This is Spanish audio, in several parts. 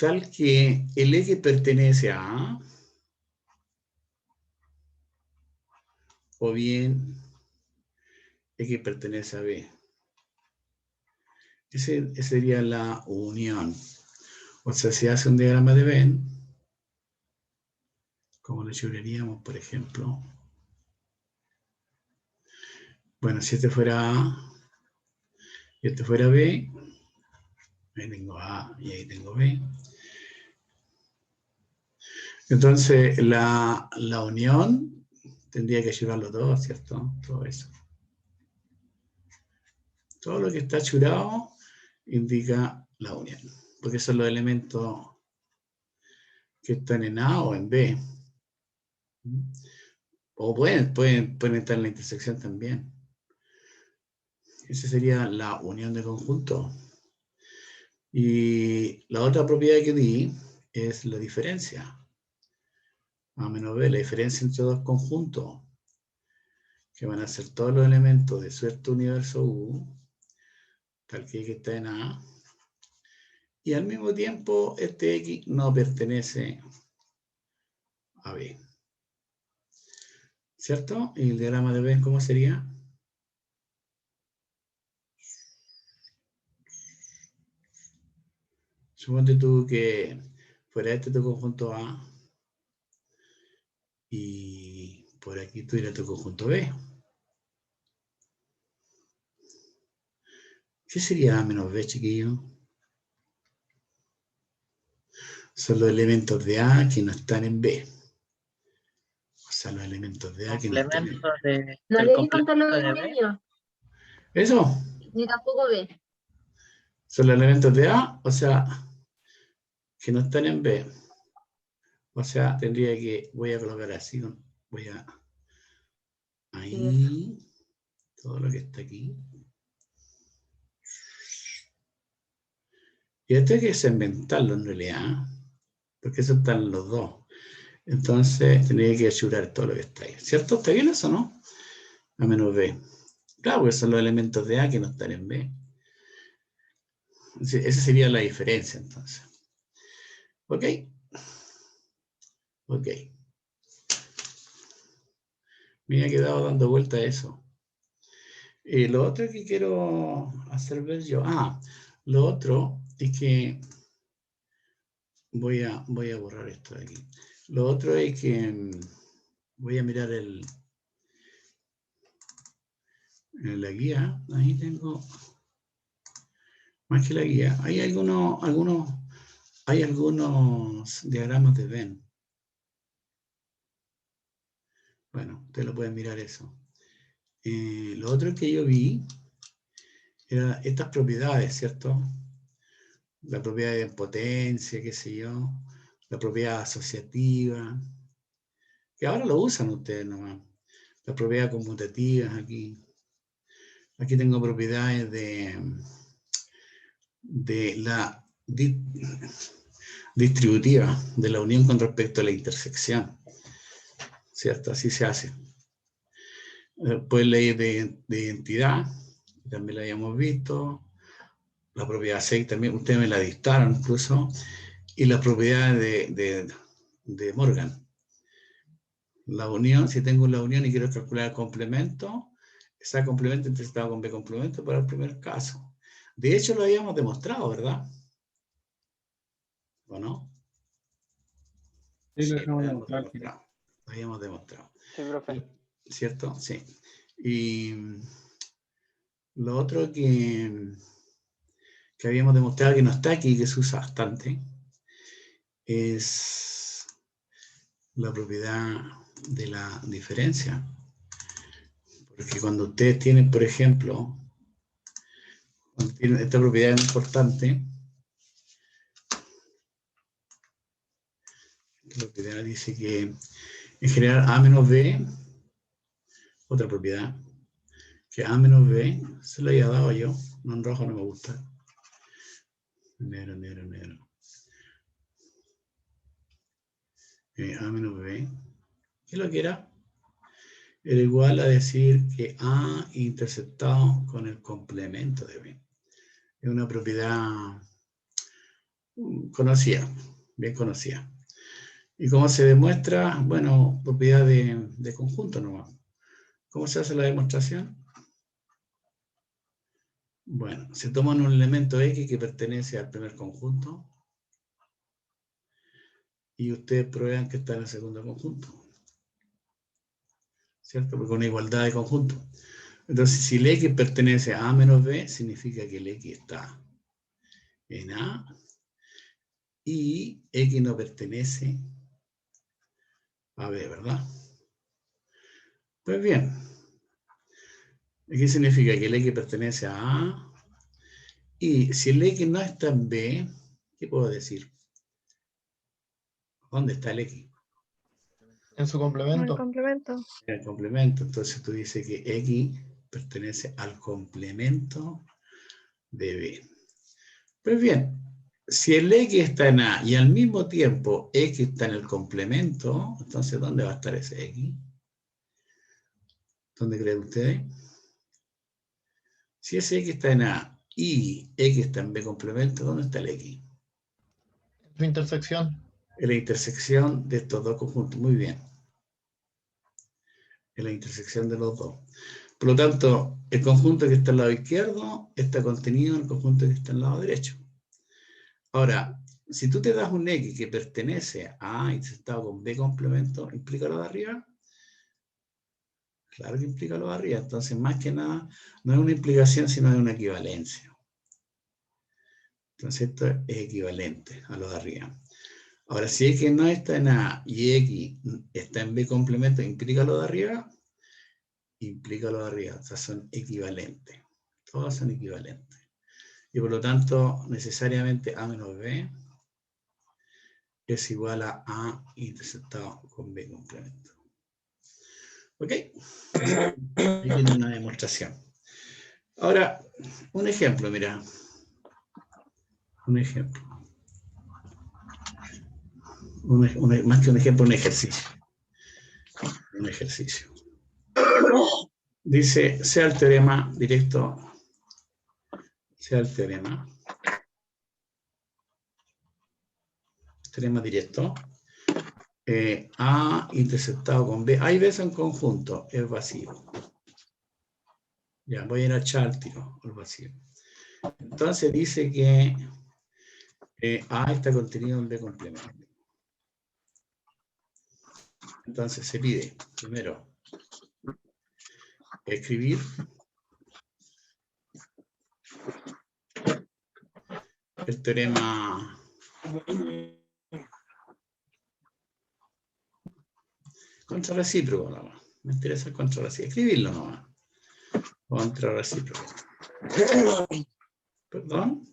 tal que el X pertenece a A, o bien X pertenece a B. Esa sería la unión. O sea, si hace un diagrama de Venn, como lo escribiríamos, por ejemplo. Bueno, si este fuera A y este fuera B, ahí tengo A y ahí tengo B. Entonces, la unión tendría que llevar los dos, ¿cierto? Todo eso. Todo lo que está churado indica la unión, porque son los elementos que están en A o en B. O pueden estar en la intersección también. Esa sería la unión de conjunto. Y la otra propiedad que di es la diferencia. A menos B, la diferencia entre dos conjuntos, que van a ser todos los elementos de cierto universo U, tal que está en A, y al mismo tiempo este X no pertenece a B. ¿Cierto? ¿Y el diagrama de Venn cómo sería? Suponte tú que fuera este tu conjunto A y por aquí tuviera tu conjunto B. ¿Qué sería A menos B, chiquillo? Son los elementos de A que no están en B. O sea, los elementos de A que no están en B. No leí cuánto lo niños. ¿Eso? Ni tampoco B. Son los elementos de A, o sea, que no están en B. O sea, tendría que, voy a colocar así, voy a, ahí, todo lo que está aquí. Y esto hay que inventarlo en realidad, porque eso están los dos. Entonces, tendría que asegurar todo lo que está ahí. ¿Cierto? ¿Está bien eso, no? A menos B. Claro, porque son los elementos de A que no están en B. Esa sería la diferencia, entonces. ¿Ok? Ok. Me ha quedado dando vuelta a eso. Lo otro que quiero hacer ver yo... lo otro es que... Voy a borrar esto de aquí. Lo otro es que... voy a mirar en la guía. Ahí tengo... Más que la guía. Hay algunos diagramas de Venn. Bueno, ustedes lo pueden mirar eso. Lo otro que yo vi era estas propiedades, ¿cierto? La propiedad de potencia, qué sé yo, la propiedad asociativa, que ahora lo usan ustedes nomás. Las propiedades conmutativas aquí. Aquí tengo propiedades de la distributiva, de la unión con respecto a la intersección. ¿Cierto? Así se hace. Pues ley de identidad, también la habíamos visto. La propiedad 6 también, ustedes me la dictaron incluso. Y la propiedad de Morgan. La unión, si tengo la unión y quiero calcular el complemento, ese complemento intersectado con B complemento para el primer caso. De hecho, lo habíamos demostrado, ¿verdad? ¿O no? Sí, Sí, lo habíamos demostrado. Lo habíamos demostrado. Sí, profe. ¿Cierto? Sí. Y lo otro que habíamos demostrado que no está aquí, que se usa bastante, es la propiedad de la diferencia. Porque cuando ustedes tienen, por ejemplo, cuando tienen esta propiedad importante, la propiedad dice que en general A menos B, otra propiedad, que A menos B, se lo había dado yo, no en rojo no me gusta. Negro. A menos B, ¿qué es lo que era? Era igual a decir que A interceptado con el complemento de B. Es una propiedad conocida, bien conocida. ¿Y cómo se demuestra? Bueno, propiedad de conjunto nomás. ¿Cómo se hace la demostración? Bueno, se toma un elemento X que pertenece al primer conjunto y ustedes prueban que está en el segundo conjunto. ¿Cierto? Porque una igualdad de conjunto. Entonces, si el X pertenece a A menos B, significa que el X está en A y X no pertenece a B, ¿verdad? Pues bien, ¿qué significa? Que el X pertenece a A y si el X no está en B, ¿qué puedo decir? ¿Dónde está el X? En su El complemento. complemento. En el complemento. Entonces tú dices que X pertenece al complemento de B. Pues bien, si el X está en A y al mismo tiempo X está en el complemento, entonces ¿dónde va a estar ese X? ¿Dónde creen ustedes? Si ese X está en A y X está en B complemento, ¿dónde está el X? En su intersección. En la intersección de estos dos conjuntos. Muy bien. En la intersección de los dos. Por lo tanto, el conjunto que está al lado izquierdo está contenido en el conjunto que está al lado derecho. Ahora, si tú te das un X que pertenece a A intersectado con B complemento, ¿implica lo de arriba? Claro que implica lo de arriba. Entonces, más que nada, no es una implicación, sino es una equivalencia. Entonces, esto es equivalente a lo de arriba. Ahora, si X no está en A y X está en B complemento, ¿implica lo de arriba? Implica lo de arriba. O sea, son equivalentes. Todos son equivalentes. Y por lo tanto, necesariamente A menos B es igual a A intersectado con B complemento. ¿Ok? Ahí tiene una demostración. Ahora, un ejemplo, mira. Un ejemplo. Más que un ejemplo, un ejercicio. Un ejercicio. Dice, sea el teorema directo, sea el teorema directo, A intersectado con B, A y B son conjuntos, es vacío. Ya, voy a ir a echar al tiro, el vacío. Entonces dice que A está contenido en B complemento. Entonces se pide, primero, escribir el teorema contrarrecíproco nomás. Me interesa el contrarrecíproco. Escribirlo nomás. Contrarrecíproco. Perdón.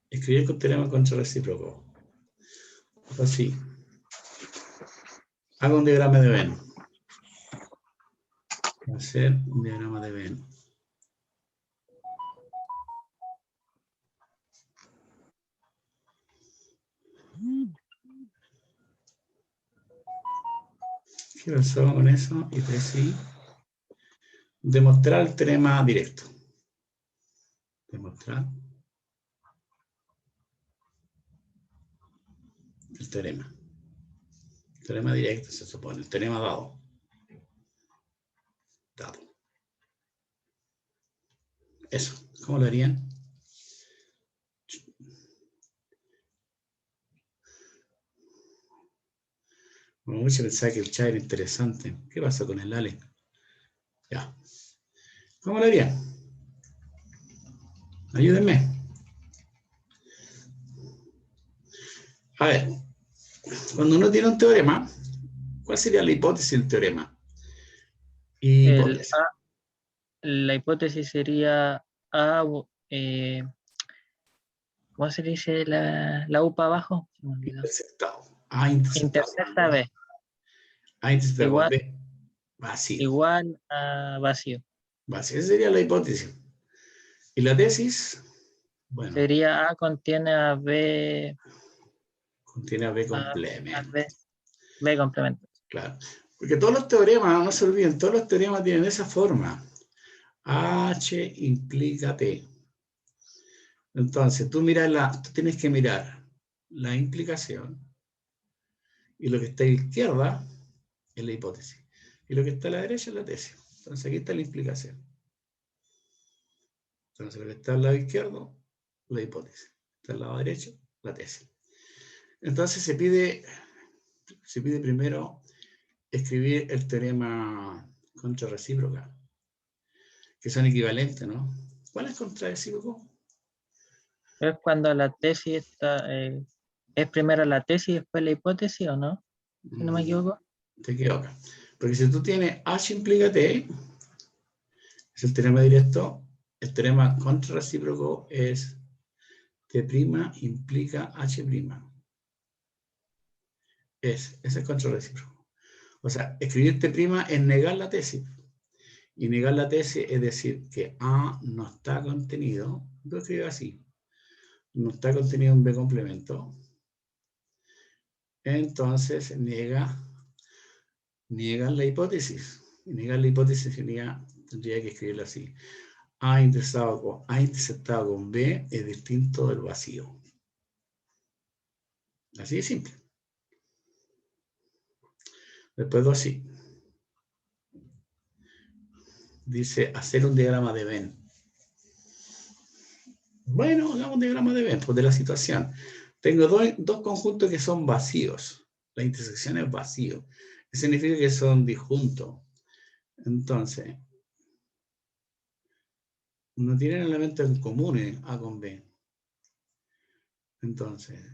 Escribir el teorema contrarrecíproco. Así. Hago un diagrama de Venn. Hacer un diagrama de Venn. ¿Qué pasó con eso? Y pues sí. Demostrar el teorema directo. Demostrar el teorema. El teorema directo se supone. El teorema dado. Dado. Eso. ¿Cómo lo harían? Bueno, mucho pensaba que el chat era interesante. ¿Qué pasó con el Ale? Ya. ¿Cómo lo harían? Ayúdenme. A ver, cuando uno tiene un teorema, ¿cuál sería la hipótesis del teorema? Hipótesis. La hipótesis sería A, ¿cómo se dice la U para abajo? Se me olvidó. Interceptado. A interceptado. Intersecta B, A interceptado con igual, B. Vacío. igual a vacío. Vacío. Esa sería la hipótesis. ¿Y la tesis? Bueno, Sería A contiene a B, contiene a B a complemento. B complemento. Claro. Porque todos los teoremas, no se olviden, todos los teoremas tienen esa forma. H implica T. Entonces, tú tienes que mirar la implicación, y lo que está a la izquierda es la hipótesis, y lo que está a la derecha es la tesis. Entonces, aquí está la implicación. Entonces, lo que está al lado izquierdo, la hipótesis. Está al lado derecho, la tesis. Entonces, se pide primero escribir el teorema contrarrecíproca, que son equivalentes, ¿no? ¿Cuál es contrarrecíproco? Es cuando la tesis está, es primero la tesis y después la hipótesis, ¿o no? Si no me equivoco. Te equivocas. Porque si tú tienes H implica T, es el teorema directo, el teorema contrarrecíproco es T' implica H'. Ese es contrarrecíproco. O sea, escribir T' es negar la tesis. Y negar la tesis es decir que A no está contenido, lo escribo así, no está contenido en B complemento. Entonces niega la hipótesis. Y negar la hipótesis tendría que escribirlo así. A interceptado con B es distinto del vacío. Así de simple. Después 2 dice hacer un diagrama de Venn. Bueno, hagamos un diagrama de Venn, pues de la situación. Tengo dos conjuntos que son vacíos. La intersección es vacío. Eso significa que son disjuntos. Entonces, no tienen elementos en común A con B. Entonces,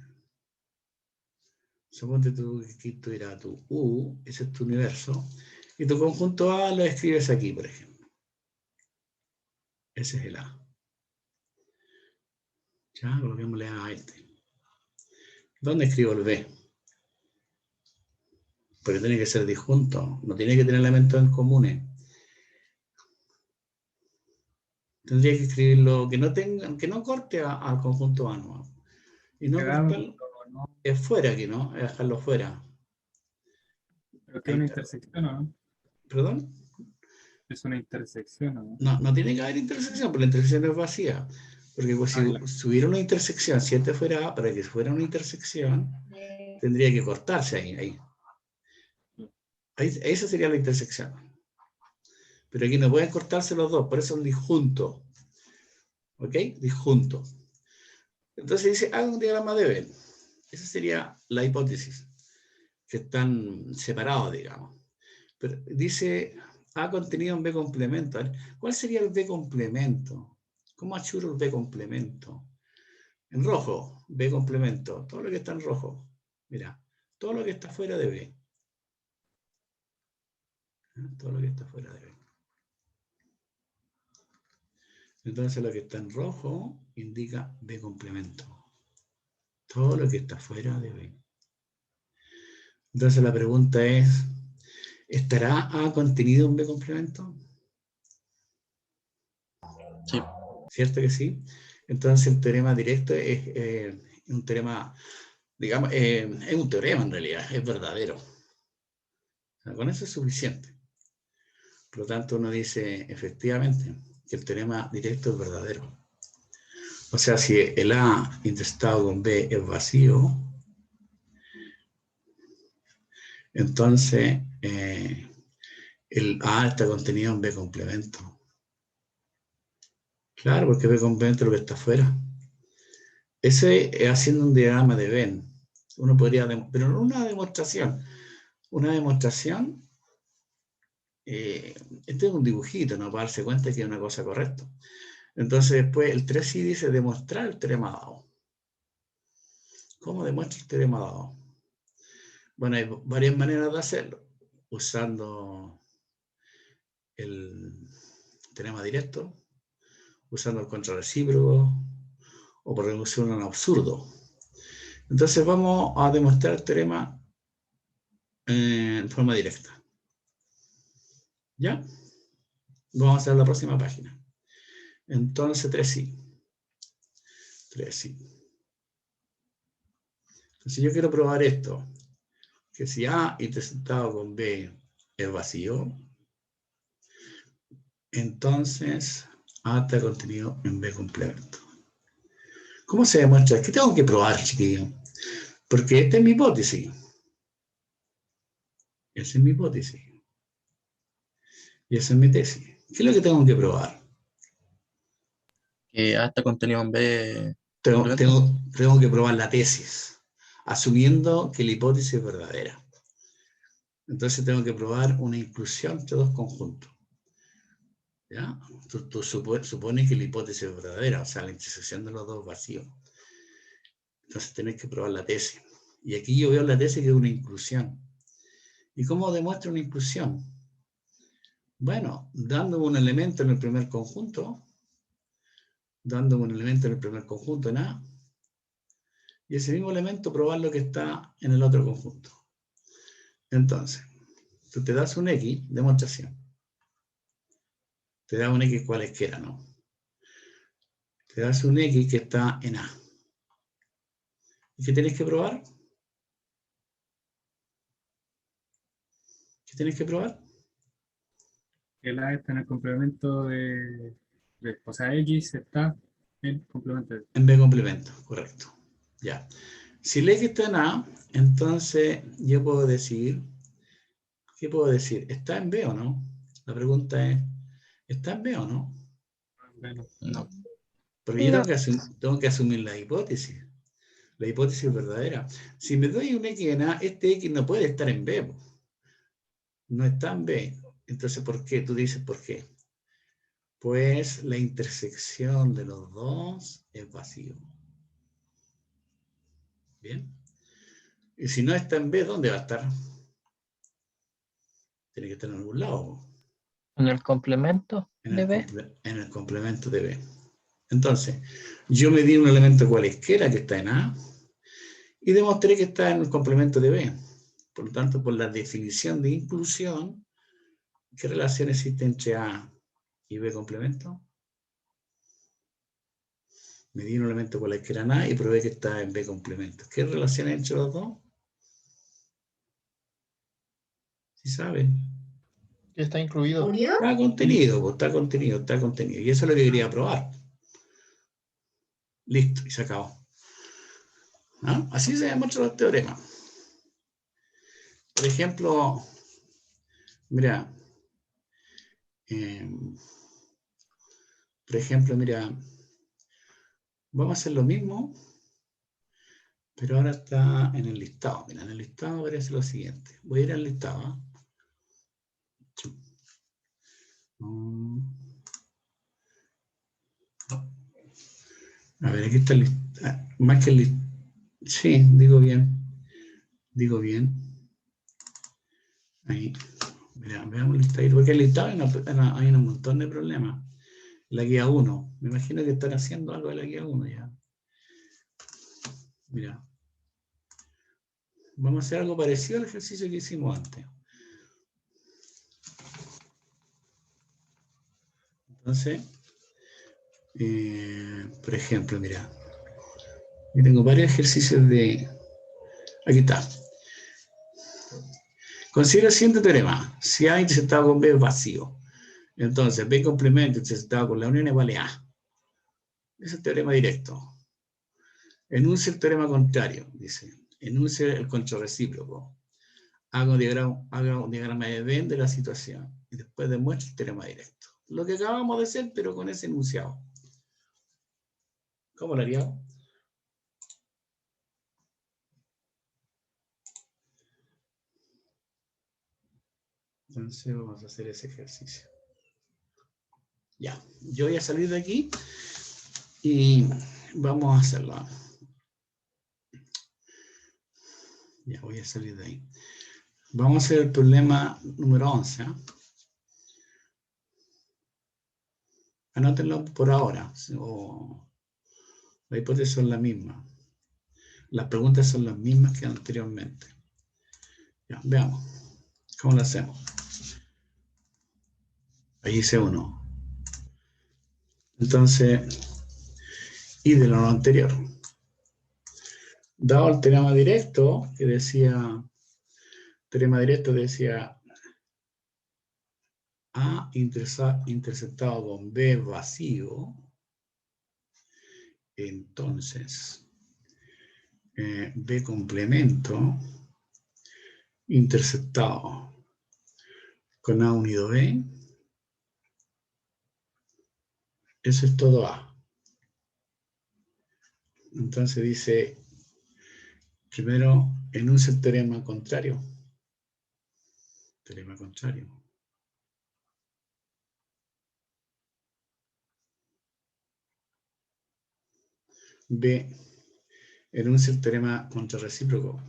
suponte tú que esto era tu U, ese es tu universo, y tu conjunto A lo escribes aquí, por ejemplo. Ese es el A. Ya, coloquémosle A a este. ¿Dónde escribo el B? Porque tiene que ser disjunto, no tiene que tener elementos en comunes. Tendría que escribirlo, que no corte al conjunto A, ¿no? Y no cortarlo, es fuera aquí, ¿no? Es dejarlo fuera. Pero que es una intersección, ¿o no? ¿Perdón? Es una intersección, ¿o no? No tiene que haber intersección, porque la intersección es vacía. Porque pues, si hubiera una intersección, si este fuera A, para que fuera una intersección, tendría que cortarse ahí. Esa sería la intersección. Pero aquí no pueden cortarse los dos, por eso es disjunto. ¿Ok? Disjunto. Entonces dice, haga un diagrama de Venn. Esa sería la hipótesis, que están separados, digamos. Pero dice, A contenido en B complemento. ¿Cuál sería el B complemento? ¿Cómo achuro el B complemento? En rojo, B complemento. Todo lo que está en rojo. Mira, todo lo que está fuera de B. Todo lo que está fuera de B. Entonces lo que está en rojo indica B complemento. Todo lo que está fuera de B. Entonces la pregunta es, ¿estará A contenido en B complemento? Sí. ¿Cierto que sí? Entonces el teorema directo es un teorema, digamos, es un teorema en realidad, es verdadero. O sea, con eso es suficiente. Por lo tanto uno dice, efectivamente, que el teorema directo es verdadero. O sea, si el A intersectado con B es vacío, entonces el A está contenido en B complemento. Claro, porque B complemento es lo que está afuera. Ese es haciendo un diagrama de Venn. Uno podría, pero no una demostración. Una demostración, este es un dibujito, ¿no? Para darse cuenta que es una cosa correcta. Entonces después el 3i dice demostrar el teorema dado. ¿Cómo demuestra el teorema dado? Bueno, hay varias maneras de hacerlo. Usando el teorema directo, usando el contrarrecíproco, o por reducción a un absurdo. Entonces vamos a demostrar el teorema en forma directa. ¿Ya? Vamos a hacer la próxima página. Entonces 3i. 3i. Entonces yo quiero probar esto. Que si A intersectado con B es vacío, entonces A está contenido en B complemento. ¿Cómo se demuestra? ¿Qué tengo que probar, chiquillos? Porque esta es mi hipótesis. Esa es mi hipótesis. Y esa es mi tesis. ¿Qué es lo que tengo que probar? Que A está contenido en B. Tengo que probar la tesis, asumiendo que la hipótesis es verdadera. Entonces tengo que probar una inclusión entre dos conjuntos. ¿Ya? Tú supones que la hipótesis es verdadera, o sea, la intersección de los dos vacíos. Entonces tenés que probar la tesis. Y aquí yo veo la tesis que es una inclusión. ¿Y cómo demuestro una inclusión? Bueno, dándome un elemento en el primer conjunto, en A, y ese mismo elemento probar lo que está en el otro conjunto. Entonces, tú te das un X, demostración. Te das un X cualesquiera, ¿no? Te das un X que está en A. ¿Y qué tenés que probar? ¿Qué tenés que probar? El A está en el complemento de o sea, X está en complemento de. En B complemento, correcto. Ya. Si el X está en A, entonces yo puedo decir, ¿qué puedo decir? ¿Está en B o no? La pregunta es, ¿está en B o no? Bueno, No. Porque yo tengo que asumir la hipótesis. La hipótesis es verdadera. Si me doy un X en A, este X no puede estar en B. No está en B. Entonces, ¿por qué? Tú dices, ¿por qué? Pues la intersección de los dos es vacío. ¿Bien? Y si no está en B, ¿dónde va a estar? Tiene que estar en algún lado. En el complemento de B. En el complemento de B. Entonces, yo me di un elemento cualesquiera que está en A y demostré que está en el complemento de B. Por lo tanto, por la definición de inclusión, ¿qué relación existe entre A y B complemento? Me di un elemento cualesquiera en A y probé que está en B complemento. ¿Qué relación hay entre los dos? ¿Sí saben? Que está incluido. Está contenido, pues, está contenido. Y eso es lo que quería probar. Listo, y se acabó. ¿Ah? Así se demuestran los teoremas. Por ejemplo, mira, vamos a hacer lo mismo, pero ahora está en el listado. Mira, en el listado aparece lo siguiente. Voy a ir al listado. ¿Ah? A ver, aquí está el listado. Más que el listado. Sí, digo bien. Ahí. Mira, veamos el listado. Porque el listado hay un montón de problemas. La guía 1. Me imagino que están haciendo algo de la guía 1 ya. Mira. Vamos a hacer algo parecido al ejercicio que hicimos antes. Entonces, por ejemplo, mira. Yo tengo varios ejercicios de... Aquí está. Considera el siguiente teorema. Si A intersectado con B es vacío. Entonces, B complemento intersectado con la unión igual a A. Ese es el teorema directo. Enuncie el teorema contrario, dice. Enuncie el contrarrecíproco. Haga un diagrama de Venn de la situación. Y después demuestre el teorema directo. Lo que acabamos de hacer, pero con ese enunciado. ¿Cómo lo haríamos? Entonces vamos a hacer ese ejercicio. Ya, yo voy a salir de aquí y vamos a hacerlo. Ya voy a salir de ahí. Vamos a hacer el problema número 11. ¿Eh? Anótenlo por ahora. Las hipótesis son las mismas. Las preguntas son las mismas que anteriormente. Ya, veamos. ¿Cómo lo hacemos? Ahí hice uno. Entonces, y de lo anterior. Dado el teorema directo, que decía, A intersectado con B vacío, entonces, B complemento interceptado con A unido B, eso es todo A. Entonces dice, primero, enuncia el teorema contrario. Teorema contrario. B, enuncia el teorema contrarrecíproco.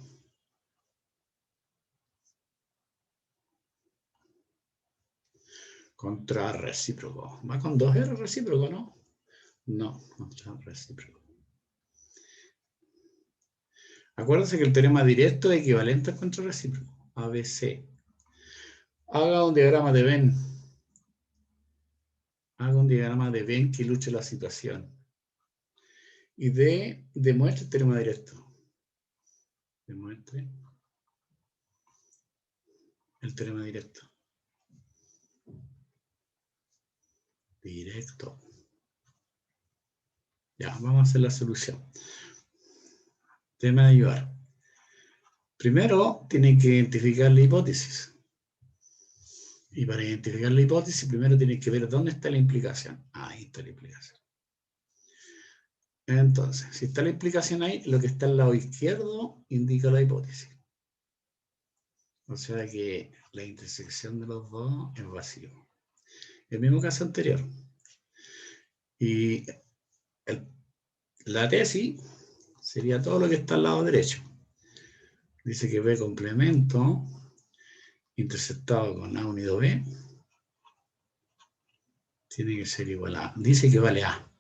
Contrarrecíproco. Va con 2R recíproco, ¿no? No, contrarrecíproco. Acuérdense que el teorema directo es equivalente al contrarrecíproco. ABC. Haga un diagrama de Venn. Haga un diagrama de Venn que ilustre la situación. Y demuestre el teorema directo. Demuestre el teorema directo. Directo. Ya, vamos a hacer la solución. Tema de ayudar. Primero, tiene que identificar la hipótesis. Y para identificar la hipótesis, primero tiene que ver dónde está la implicación. Ahí está la implicación. Entonces, si está la implicación ahí, lo que está al lado izquierdo indica la hipótesis. O sea que la intersección de los dos es vacío. El mismo caso anterior. Y la tesis sería todo lo que está al lado derecho. Dice que B complemento interceptado con A unido B tiene que ser igual a A. Dice que vale A.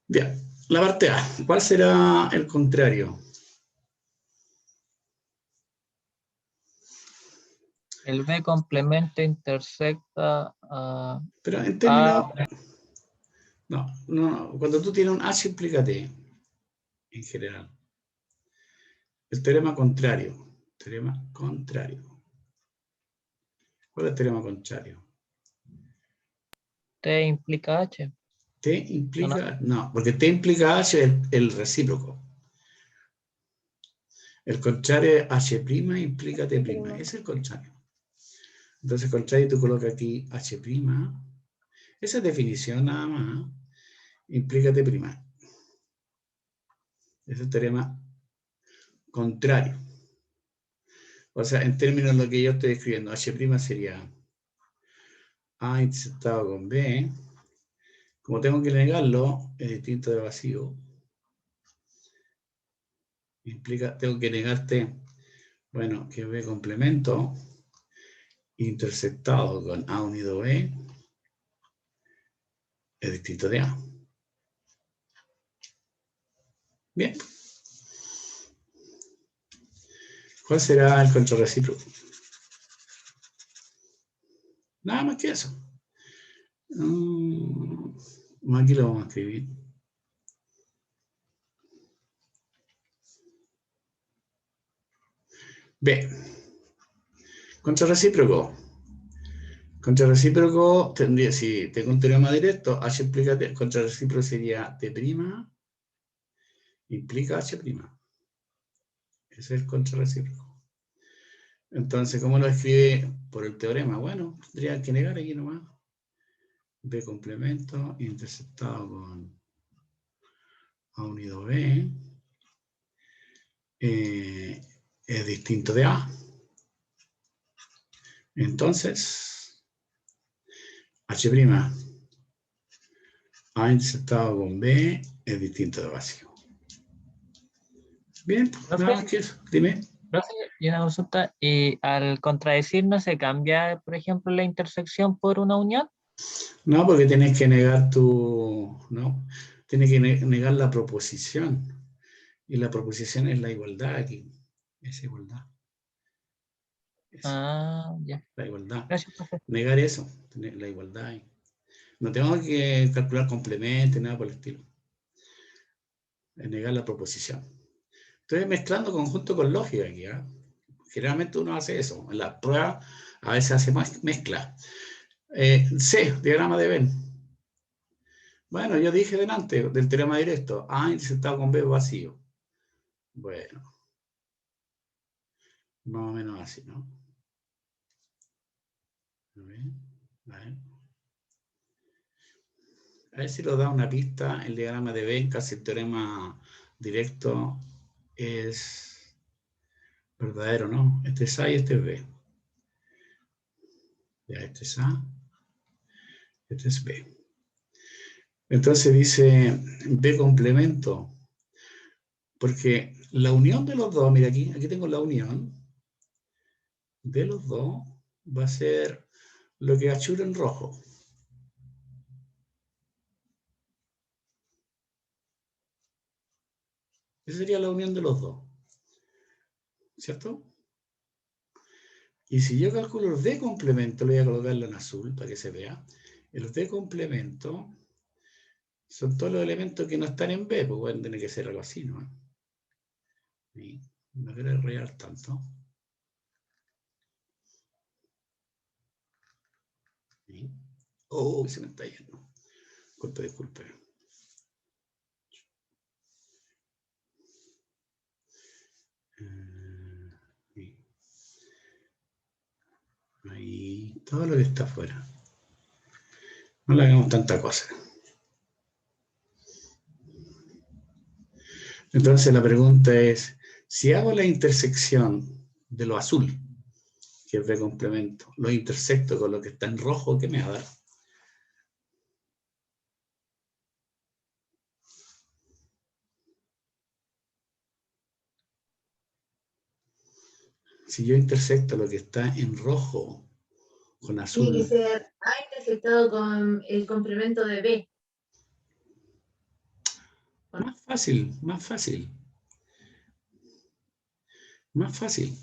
Bien, la parte A. ¿Cuál será el contrario? El B complemento intersecta a Pero en términos... A. No. Cuando tú tienes un H implica T, en general. El teorema contrario. Teorema contrario. ¿Cuál es el teorema contrario? T implica H. T implica... No, porque T implica H es el recíproco. El contrario es H' implica T'. Ese es el contrario. Entonces, contrario, tú colocas aquí H'. Esa definición nada más implica T'. Ese es el teorema contrario. O sea, en términos de lo que yo estoy escribiendo, H' sería A interceptado con B. Como tengo que negarlo, es distinto de vacío. Implica, tengo que negarte, bueno, que B complemento intersectado con A unido B es distinto de A. Bien. ¿Cuál será el contrarrecíproco? Nada más que eso. Aquí lo vamos a escribir. B. Contrarrecíproco. Contrarrecíproco tendría, si tengo un teorema directo, H implica T, contrarrecíproco sería T' implica H'. Ese es el contrarrecíproco. Entonces, ¿cómo lo escribe por el teorema? Bueno, tendría que negar aquí nomás. B complemento interceptado con A unido B es distinto de A. Entonces, H' A interceptado con B es distinto de vacío. Bien, Profe, nada más que eso. Dime. profe, y una consulta, ¿y al contradecir no se cambia, por ejemplo, la intersección por una unión? No, porque tienes que negar no, tienes que negar la proposición. Y la proposición es la igualdad aquí. Es igualdad. Ya. La igualdad. Gracias, profe. Negar eso, tener la igualdad ahí. No tengo que calcular complementos, nada por el estilo. Es negar la proposición. Estoy mezclando conjunto con lógica aquí. Generalmente uno hace eso. En la prueba a veces hace mezcla. C, diagrama de Venn. Bueno, yo dije delante del teorema directo, A intersectado con B vacío. Bueno, más o menos así, ¿no? A ver si lo da una pista el diagrama de Venn, si el teorema directo es verdadero, ¿no? Este es A y este es B. Ya, este es A, este es B. Entonces dice B complemento, porque la unión de los dos, mira aquí tengo la unión de los dos, va a ser lo que achuro en rojo. Esa sería la unión de los dos, ¿cierto? Y si yo calculo el D complemento, lo voy a colocarlo en azul para que se vea. El D complemento son todos los elementos que no están en B, pues pueden tener que ser algo así, ¿no? Y no quiero enrollar tanto. ¿Sí? Oh, se me está yendo. Disculpe. Ahí, todo lo que está afuera. No le hagamos tanta cosa. Entonces la pregunta es, si hago la intersección de lo azul, que es B complemento, lo intersecto con lo que está en rojo, ¿qué me va a dar? Si yo intersecto lo que está en rojo con azul. Tiene que ser A intersectado con el complemento de B. Más fácil, más fácil. Más fácil.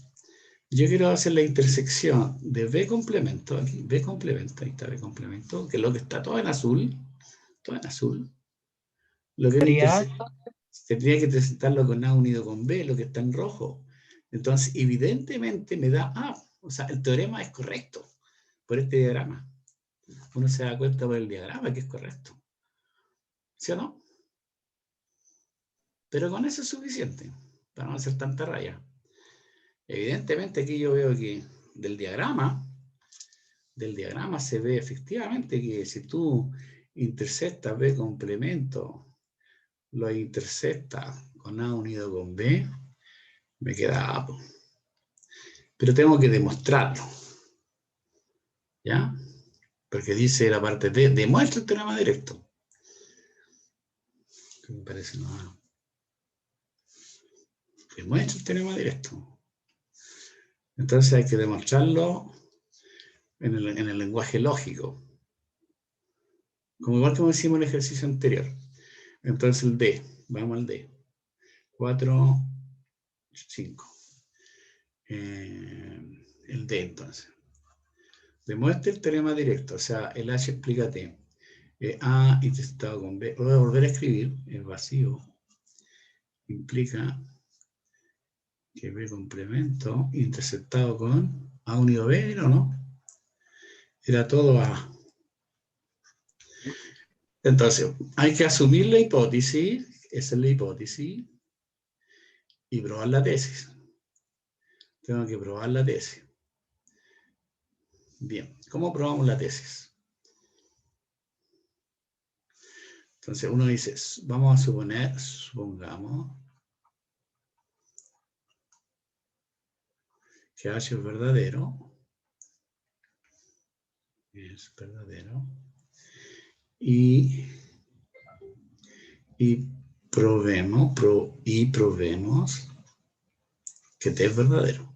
Yo quiero hacer la intersección de B complemento, aquí, B complemento, ahí está B complemento, que es lo que está todo en azul, Lo que tendría que intersectarlo con A unido con B, lo que está en rojo. Entonces, evidentemente me da A. O sea, el teorema es correcto por este diagrama. Uno se da cuenta por el diagrama que es correcto. ¿Sí o no? Pero con eso es suficiente, para no hacer tanta raya. Evidentemente aquí yo veo que del diagrama se ve efectivamente que si tú intersectas B complemento, lo intersectas con A unido con B, me queda A. Pero tengo que demostrarlo. ¿Ya? Porque dice la parte D, demuestra el teorema directo. ¿Qué me parece? No. Demuestra el teorema directo. Entonces hay que demostrarlo en el lenguaje lógico. Como igual como hicimos en el ejercicio anterior. Entonces el D, vamos al D. 4, 5. El D entonces. Demuestra el teorema directo, o sea, el H explica T. A intersectado con B. Voy a volver a escribir, el vacío implica que B complemento intersectado con A unido B, ¿no? Era todo A. Entonces, hay que asumir la hipótesis, esa es la hipótesis, y probar la tesis. Tengo que probar la tesis. Bien, ¿cómo probamos la tesis? Entonces uno dice, vamos a supongamos, que H es verdadero, y probemos que T es verdadero.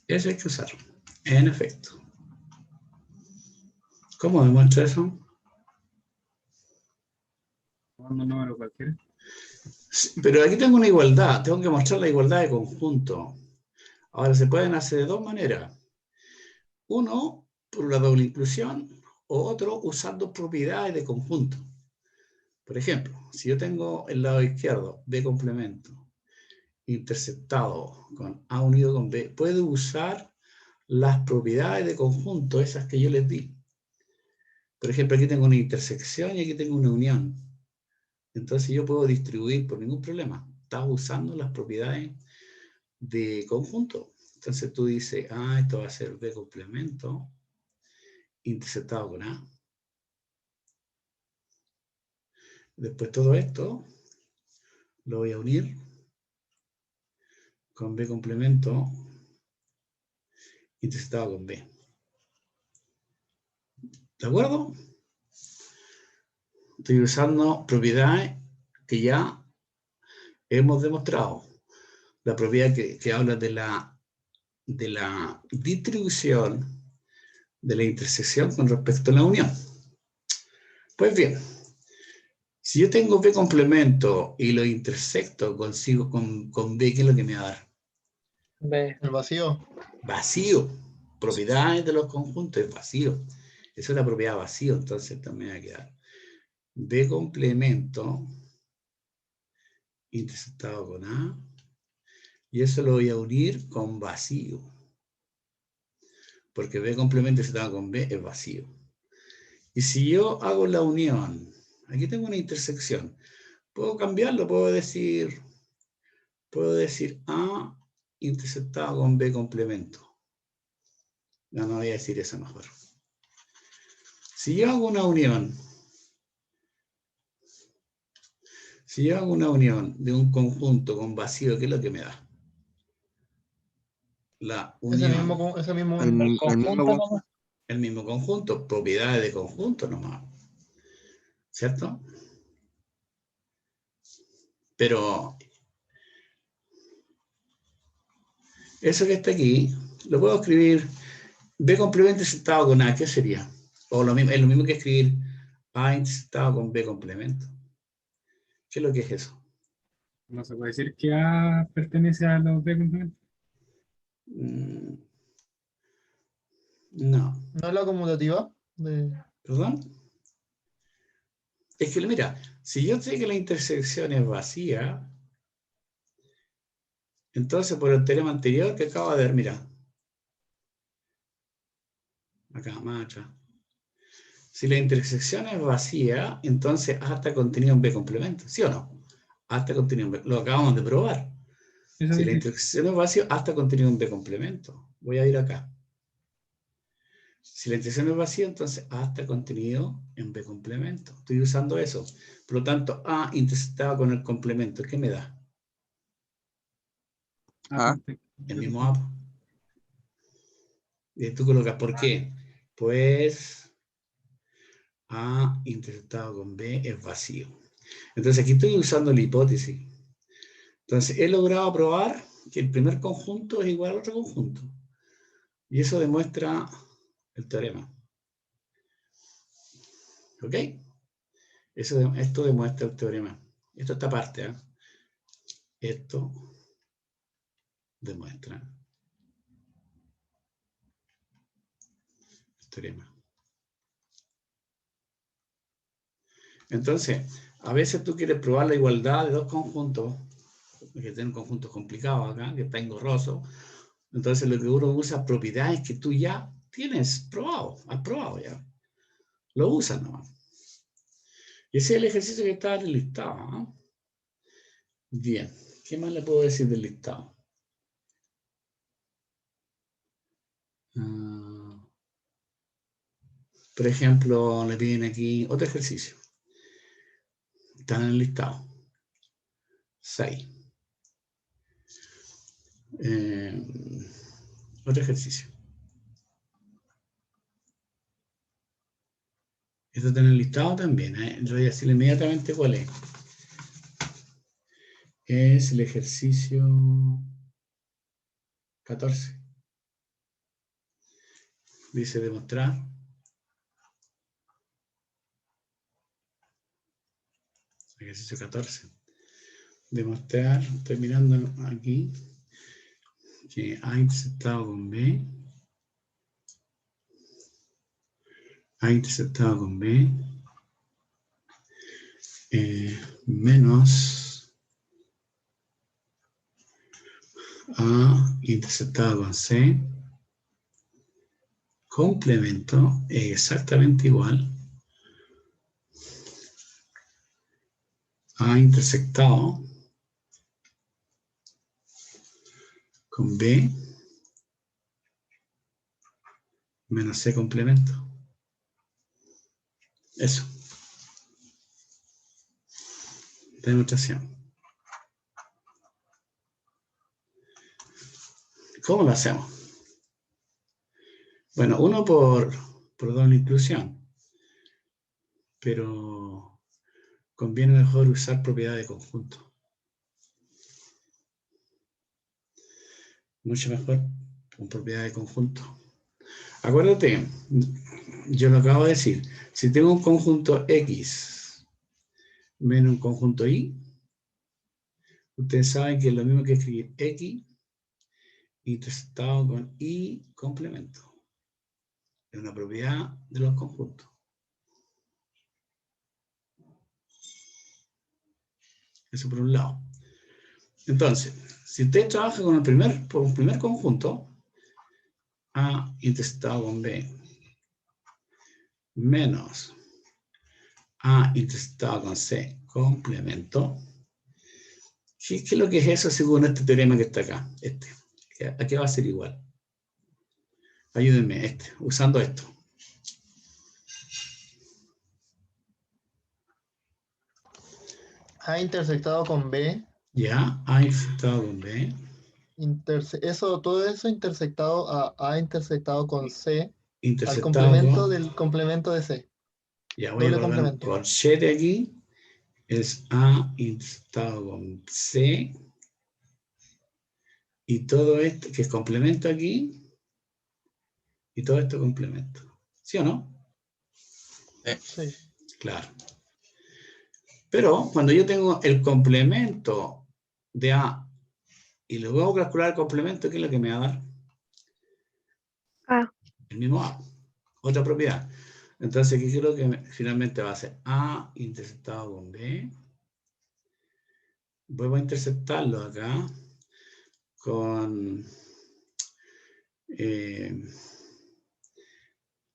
Eso hay que usarlo, en efecto. ¿Cómo demuestra eso? Tomando un número cualquiera. Pero aquí tengo una igualdad, tengo que mostrar la igualdad de conjunto. Ahora se pueden hacer de dos maneras. Uno, por la doble inclusión, o otro, usando propiedades de conjunto. Por ejemplo, si yo tengo el lado izquierdo, B complemento, intersectado con A unido con B, puedo usar las propiedades de conjunto, esas que yo les di. Por ejemplo, aquí tengo una intersección y aquí tengo una unión. Entonces yo puedo distribuir por ningún problema. Estás usando las propiedades de conjunto. Entonces tú dices, esto va a ser B complemento interceptado con A. Después todo esto lo voy a unir con B complemento interceptado con B. ¿De acuerdo? Estoy usando propiedades que ya hemos demostrado. La propiedad que habla de la distribución de la intersección con respecto a la unión. Pues bien, si yo tengo B complemento y lo intersecto consigo con B, ¿qué es lo que me va a dar? B. El vacío. Vacío. Propiedades de los conjuntos es vacío. Esa es la propiedad vacío, entonces también va a quedar B complemento intersectado con A, y eso lo voy a unir con vacío, porque B complemento intersectado con B es vacío. Y si yo hago la unión, aquí tengo una intersección, puedo cambiarlo, puedo decir A interceptado con B complemento. No voy a decir eso mejor. Si yo hago una unión, de un conjunto con vacío, ¿qué es lo que me da? La unión. Ese mismo El mismo Conjunto conjunto. nomás. El mismo conjunto, propiedades de conjunto nomás. ¿Cierto? Pero eso que está aquí, lo puedo escribir B complemento interceptado con A, ¿qué sería? O es lo mismo que escribir A interceptado con B complemento. ¿Qué es lo que es eso? No se puede decir que A pertenece a los B complementos. No. ¿No es la conmutativa? ¿Perdón? Es que, mira, si yo sé que la intersección es vacía, entonces por el teorema anterior que acabo de ver, mira. Acá, más atrás. Si la intersección es vacía, entonces A está contenido en B complemento, ¿sí o no? A está contenido en B, lo acabamos de probar. Eso Si la dije. intersección es vacía, A está contenido en B complemento. Voy a ir acá. Si la intersección es vacía, entonces A está contenido en B complemento. Estoy usando eso. Por lo tanto, A intersectado con el complemento, ¿qué me da? A. El mismo A. Y tú colocas, ¿por qué? Pues A intersectado con B es vacío. Entonces aquí estoy usando la hipótesis. Entonces he logrado probar que el primer conjunto es igual al otro conjunto. Y eso demuestra el teorema. ¿Ok? Esto demuestra el teorema. Esto esta parte, ¿eh? Esto demuestra el teorema. Entonces, a veces tú quieres probar la igualdad de dos conjuntos, que tienen conjuntos complicados acá, que está engorroso. Entonces lo que uno usa propiedades que tú ya tienes probado, has probado ya. Lo usas nomás. Y ese es el ejercicio que está en el listado, ¿no? Bien, ¿qué más le puedo decir del listado? Por ejemplo, le piden aquí otro ejercicio. Están en el listado. 6. Otro ejercicio. Esto está en el listado también. Yo voy a decirle inmediatamente cuál es. Es el ejercicio 14. Dice demostrar. Ejercicio 14. Demostrar, estoy mirando aquí, que A interceptado con B. A interceptado con B. Menos A interceptado con C complemento es exactamente igual A intersectado con B menos C complemento. Eso. Demostración. ¿Cómo lo hacemos? Bueno, uno por doble inclusión, pero conviene mejor usar propiedad de conjunto. Mucho mejor con propiedad de conjunto. Acuérdate, yo lo acabo de decir, si tengo un conjunto X menos un conjunto Y, ustedes saben que es lo mismo que escribir X intersectado con Y complemento. Es una propiedad de los conjuntos. Eso por un lado. Entonces, si usted trabaja con un primer conjunto, A intersectado con B, menos A intersectado con C, complemento. ¿Qué es lo que es eso según este teorema que está acá? ¿A qué va a ser igual? Ayúdenme, usando esto. A intersectado con B. Ya, A intersectado con B. Todo eso intersectado a intersectado con C al Intersectado complemento con... del complemento de C. Ya voy a Doble colocar un complemento. corchete aquí. Es A intersectado con C. Y todo esto, que es complemento aquí. Y todo esto complemento. ¿Sí o no? Sí. Claro. Pero cuando yo tengo el complemento de A y luego hago calcular el complemento, ¿qué es lo que me va a dar? A. El mismo A. Otra propiedad. Entonces, ¿qué creo que finalmente va a ser? A intersectado con B. Vuelvo a interceptarlo acá con...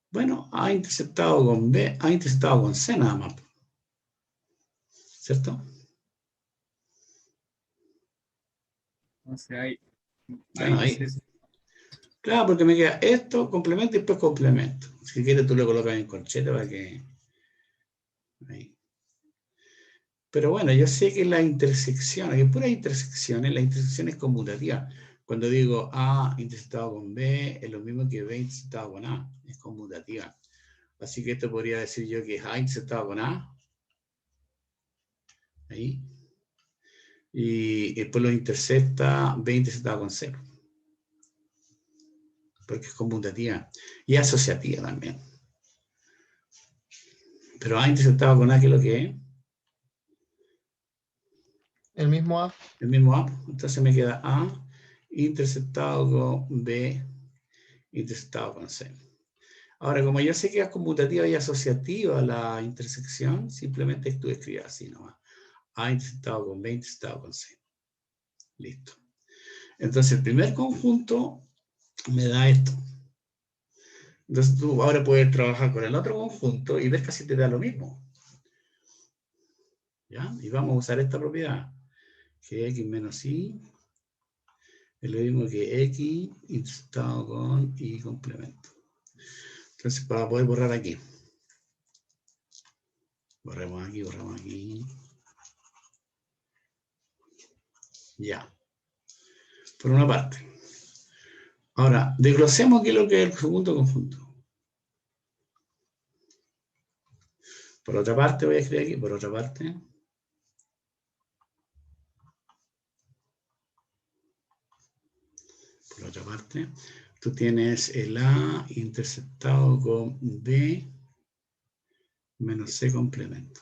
bueno, A interceptado con B, A interceptado con C nada más. ¿Cierto? Entonces ahí Bueno, ahí. sí, sí. Claro, porque me queda esto, complemento y después complemento. Si quieres tú lo colocas en corchete para que... Ahí. Pero bueno, yo sé que la intersección, hay puras intersecciones, la intersección es conmutativa. Cuando digo A intersectado con B, es lo mismo que B intersectado con A, es conmutativa. Así que esto podría decir yo que es A intersectado con A. Ahí. Y después lo intersecta B intersectado con C. Porque es conmutativa. Y asociativa también. Pero A intersectado con A, ¿qué es lo que es? El mismo A. El mismo A. Entonces me queda A intersectado con B intersectado con C. Ahora, como yo sé que es conmutativa y asociativa la intersección, simplemente tú escribes así nomás. A intersectado con B intersectado con C. Listo. Entonces el primer conjunto me da esto. Entonces tú ahora puedes trabajar con el otro conjunto y ver que así te da lo mismo. ¿Ya? Y vamos a usar esta propiedad, que X menos Y es lo mismo que X intersectado con Y complemento. Entonces para poder borrar aquí. Borremos aquí, borramos aquí. Ya. Por una parte. Ahora, desglosemos qué es lo que es el segundo conjunto. Por otra parte, voy a escribir aquí, por otra parte. Por otra parte, tú tienes el A intersectado con B menos C complemento.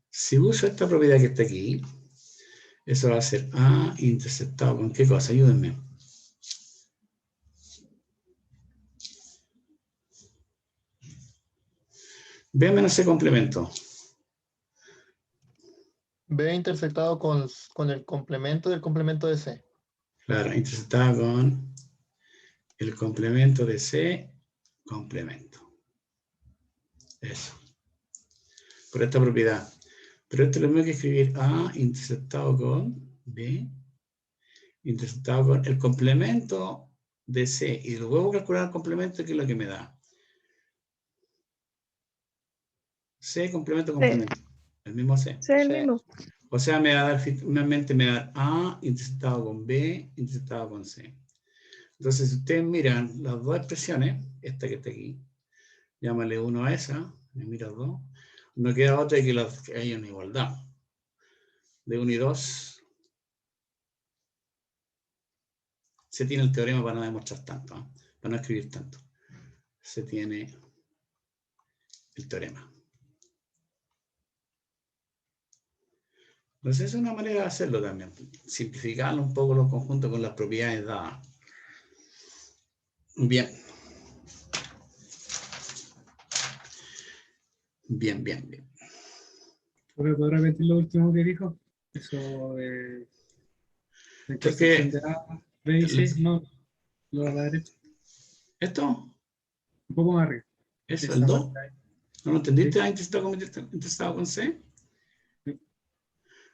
Si uso esta propiedad que está aquí, eso va a ser A intersectado con ¿qué cosa? Ayúdenme. B menos C complemento. B intersectado con el complemento del complemento de C. Claro, intersectado con el complemento de C, complemento. Eso. Por esta propiedad. Pero esto lo tengo que escribir A interceptado con B, interceptado con el complemento de C. Y luego calcular el complemento, que es lo que me da. C, complemento, complemento. El mismo C. Sí, el Sí. mismo. O sea, me va a dar, finalmente me va a dar A interceptado con B, interceptado con C. Entonces, si ustedes miran las dos expresiones, esta que está aquí, llámale 1 a esa, me mira 2, no queda otra que haya una igualdad. De 1 y 2, se tiene el teorema para no demostrar tanto, ¿eh? Para no escribir tanto. Se tiene el teorema. Entonces, es una manera de hacerlo también. Simplificarlo un poco los conjuntos con las propiedades dadas. Bien. Bien, bien, bien. ¿Puedo repetir lo último que dijo? Eso de la intersección de A, B y C, no, lo de la derecha, ¿Esto? un poco más arriba. ¿Eso? Esa ¿El 2? parte ahí. ¿No lo entendiste? Sí. ¿A interceptado con C? Sí.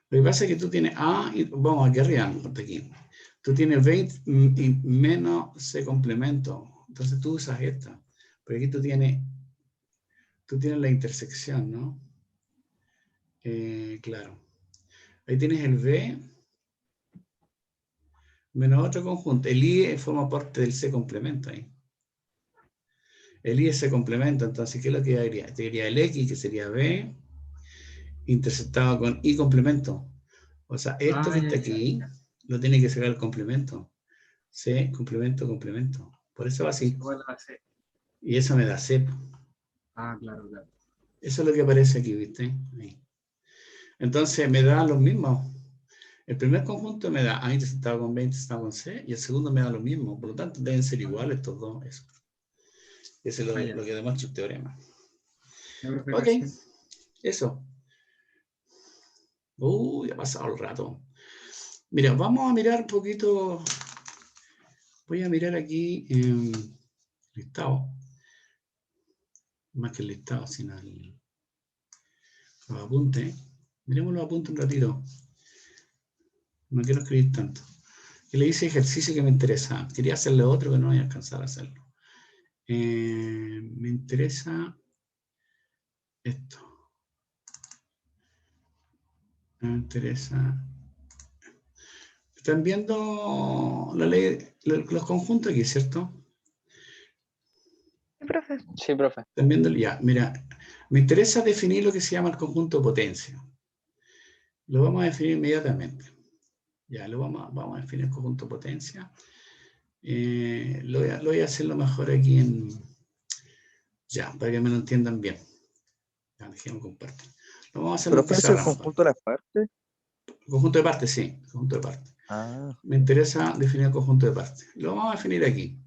Lo que pasa es que tú tienes A, y, vamos aquí arriba, hasta aquí. Tú tienes 20 y menos C complemento. Entonces tú usas esta. Pero aquí tú tienes la intersección, ¿no? Claro. Ahí tienes el B menos otro conjunto. El I forma parte del C complemento ahí. El I es C complemento. Entonces, ¿qué es lo que diría? Te diría el X, que sería B, interceptado con I complemento. O sea, esto que Ya, está ya, aquí, ya. lo tiene que sacar el complemento. C, complemento, complemento. Por eso va así. Igual a C. Y eso me da C. Ah, claro, claro. Eso es lo que aparece aquí, ¿viste? Ahí. Entonces me da los mismos. El primer conjunto me da A interceptado con B interceptado con C, y el segundo me da lo mismo. Por lo tanto, deben ser iguales estos dos. Eso es lo Ya. que demuestra el teorema. Ya, profe, Ok, gracias. eso. Ya ha pasado el rato. Mira, vamos a mirar un poquito. Voy a mirar aquí el listado. Más que el listado, sino los apuntes. Miremos los apuntes un ratito. No quiero escribir tanto. Y le hice ejercicio que me interesa. Quería hacerle otro, pero no voy a alcanzar a hacerlo. Me interesa esto. Me interesa. ¿Están viendo la ley, los conjuntos aquí, cierto? Sí, profe. Sí, profe. ¿Están viendo? Ya, mira. Me interesa definir lo que se llama el conjunto de potencia. Lo vamos a definir inmediatamente. Ya, vamos a definir el conjunto de potencia. Lo voy a hacer lo mejor aquí ya, para que me lo entiendan bien. Ya, dejemos compartir. Lo vamos a hacer en ¿Profe, es el pizarra mejor. conjunto de las partes? Conjunto de partes, sí. Conjunto de partes. Ah, Me interesa definir el conjunto de partes. Lo vamos a definir aquí.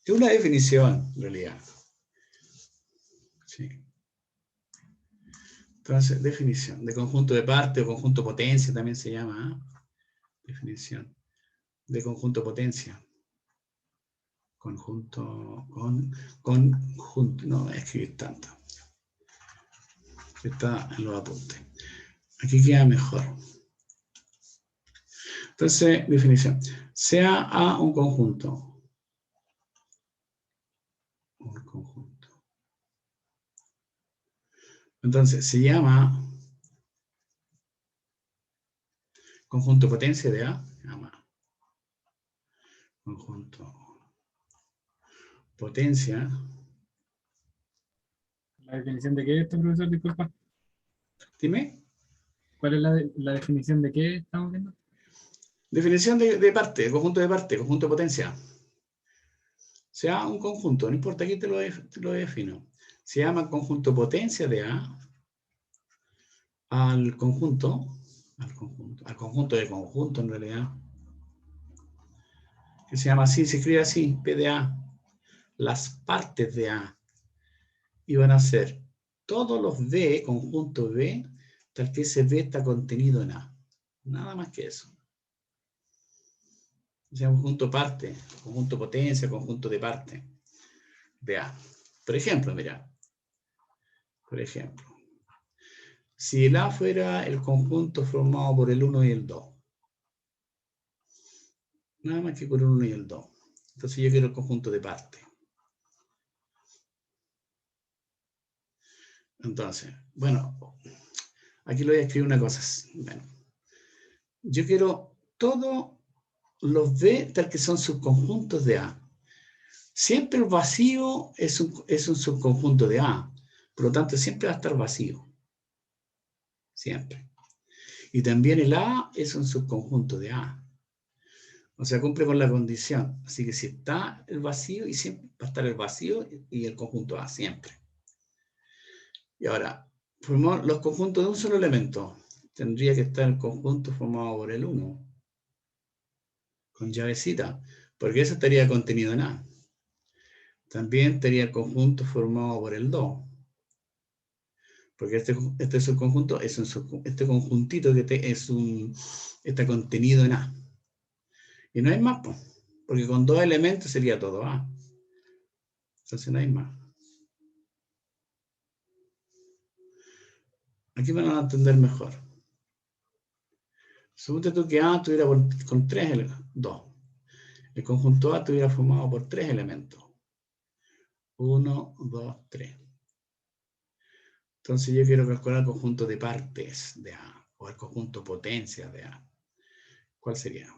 Es una definición, en realidad. Sí. Entonces, definición de conjunto de partes o conjunto de potencia también se llama. Definición de conjunto de potencia. Conjunto, conjunto, no voy a escribir tanto. Está en los apuntes. Aquí queda mejor. Entonces, definición. Sea A un conjunto. Un conjunto. Entonces, se llama conjunto potencia de A. Se llama conjunto potencia. ¿La definición de qué es esto, profesor? Disculpa. Dime. ¿Cuál es la definición de qué estamos viendo? Definición de parte, conjunto de parte, conjunto de potencia. Sea un conjunto, no importa, aquí te lo defino. Se llama conjunto potencia de A al conjunto de conjunto en realidad, que se llama así, se escribe así, P de A, las partes de A, y van a ser todos los B, conjunto B, tal que ese B está contenido en A. Nada más que eso. O sea, conjunto parte, conjunto potencia, conjunto de parte de A. Por ejemplo, mira. Por ejemplo. Si el A fuera el conjunto formado por el 1 y el 2. Nada más que por el 1 y el 2. Entonces yo quiero el conjunto de parte. Entonces, bueno, aquí le voy a escribir una cosa. Bueno, yo quiero todos los B tal que son subconjuntos de A. Siempre el vacío es un subconjunto de A. Por lo tanto, siempre va a estar vacío. Siempre. Y también el A es un subconjunto de A. O sea, cumple con la condición. Así que si está el vacío, y siempre va a estar el vacío y el conjunto A, siempre. Y ahora, formamos los conjuntos de un solo elemento. Tendría que estar el conjunto formado por el 1. Con llavecita. Porque eso estaría contenido en A. También estaría el conjunto formado por el 2. Porque este subconjunto es este conjuntito que está contenido en A. Y no hay más, porque con 2 elementos sería todo A. Entonces no hay más. Aquí van a entender mejor. Supone tú que A tuviera con 3 elementos, 2. El conjunto A estuviera formado por 3 elementos. 1, 2, 3. Entonces yo quiero calcular el conjunto de partes de A, o el conjunto potencia de A. ¿Cuál sería?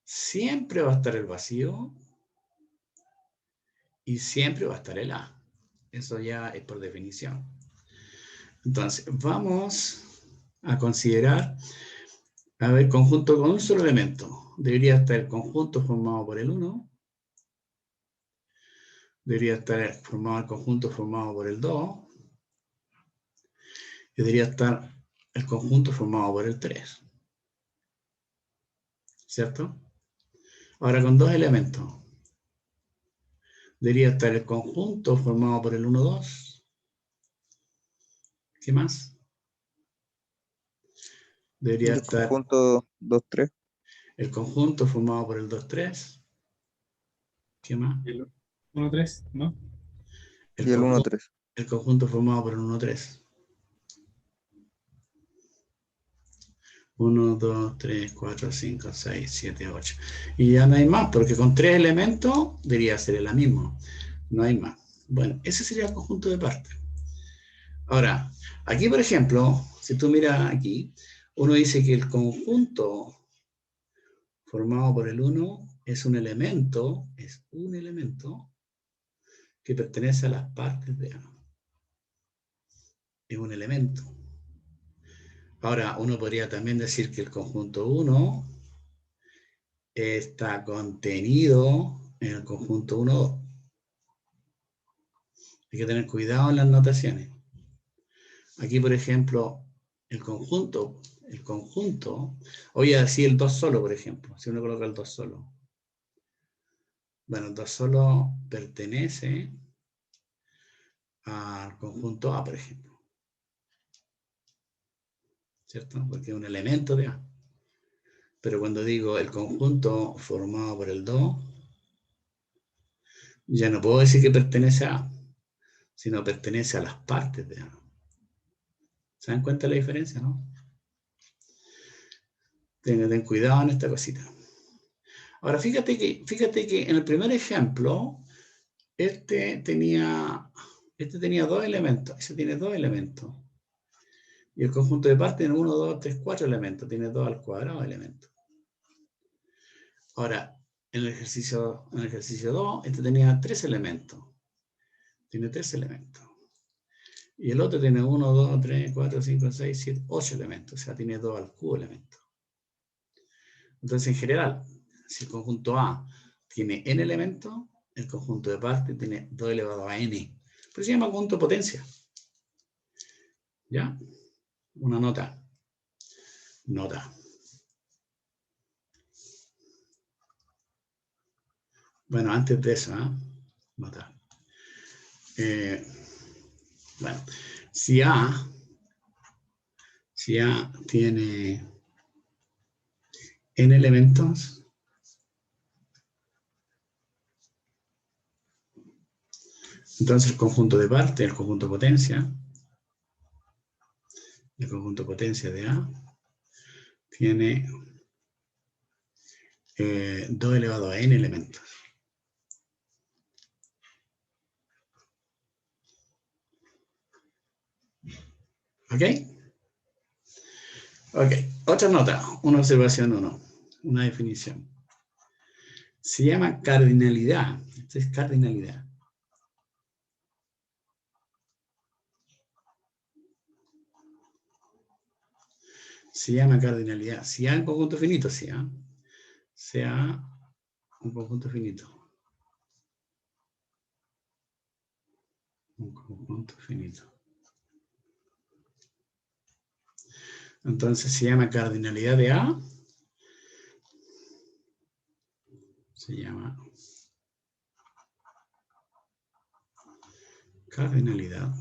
Siempre va a estar el vacío y siempre va a estar el A. Eso ya es por definición. Entonces, vamos a considerar, a ver, conjunto con un solo elemento. Debería estar el conjunto formado por el 1. Debería estar formado el conjunto formado por el 2. Y debería estar el conjunto formado por el 3. ¿Cierto? Ahora con 2 elementos. Debería estar el conjunto formado por el 1, 2. ¿Qué más? Debería El estar conjunto 2, 3. el conjunto formado por el 2, 3. ¿Qué más? El 1, 3, ¿no? Y el 1, 3. El conjunto formado por el 1, 3. 1, 2, 3, 4, 5, 6, 7, 8. Y ya no hay más, porque con 3 elementos debería ser la misma. No hay más. Bueno, ese sería el conjunto de partes. Ahora, aquí por ejemplo, si tú miras aquí, uno dice que el conjunto formado por el 1 es un elemento que pertenece a las partes de A. Es un elemento. Ahora, uno podría también decir que el conjunto 1 está contenido en el conjunto 1, 2. Hay que tener cuidado en las notaciones. Aquí, por ejemplo, el conjunto, voy a decir el 2 solo, por ejemplo, si uno coloca el 2 solo. Bueno, el 2 solo pertenece al conjunto A, por ejemplo. ¿Cierto? Porque es un elemento de A. Pero cuando digo el conjunto formado por el 2, ya no puedo decir que pertenece a A, sino pertenece a las partes de A. ¿Se dan cuenta de la diferencia, no? Ten cuidado en esta cosita. Ahora, fíjate que en el primer ejemplo, este tenía 2 elementos, ese tiene 2 elementos. Y el conjunto de partes tiene 1, 2, 3, 4 elementos, tiene 2 al cuadrado elementos. Ahora, en el ejercicio 2, este tenía 3 elementos. Tiene 3 elementos. Y el otro tiene 1, 2, 3, 4, 5, 6, 7, 8 elementos. O sea, tiene 2 al cubo elementos. Entonces, en general, si el conjunto A tiene n elementos, el conjunto de partes tiene 2 elevado a n. Pero se llama conjunto de potencia. ¿Ya? Una nota. Bueno, antes de eso, nota. Bueno, si A tiene n elementos, Entonces el conjunto de parte, el conjunto potencia de A tiene 2 elevado a n elementos. ¿Ok? Ok, otra nota, una observación 1, una definición. Se llama cardinalidad. Esto es cardinalidad. Se llama cardinalidad. Si A es un conjunto finito, si A sea un conjunto finito. Un conjunto finito. Entonces se llama cardinalidad de A. Se llama cardinalidad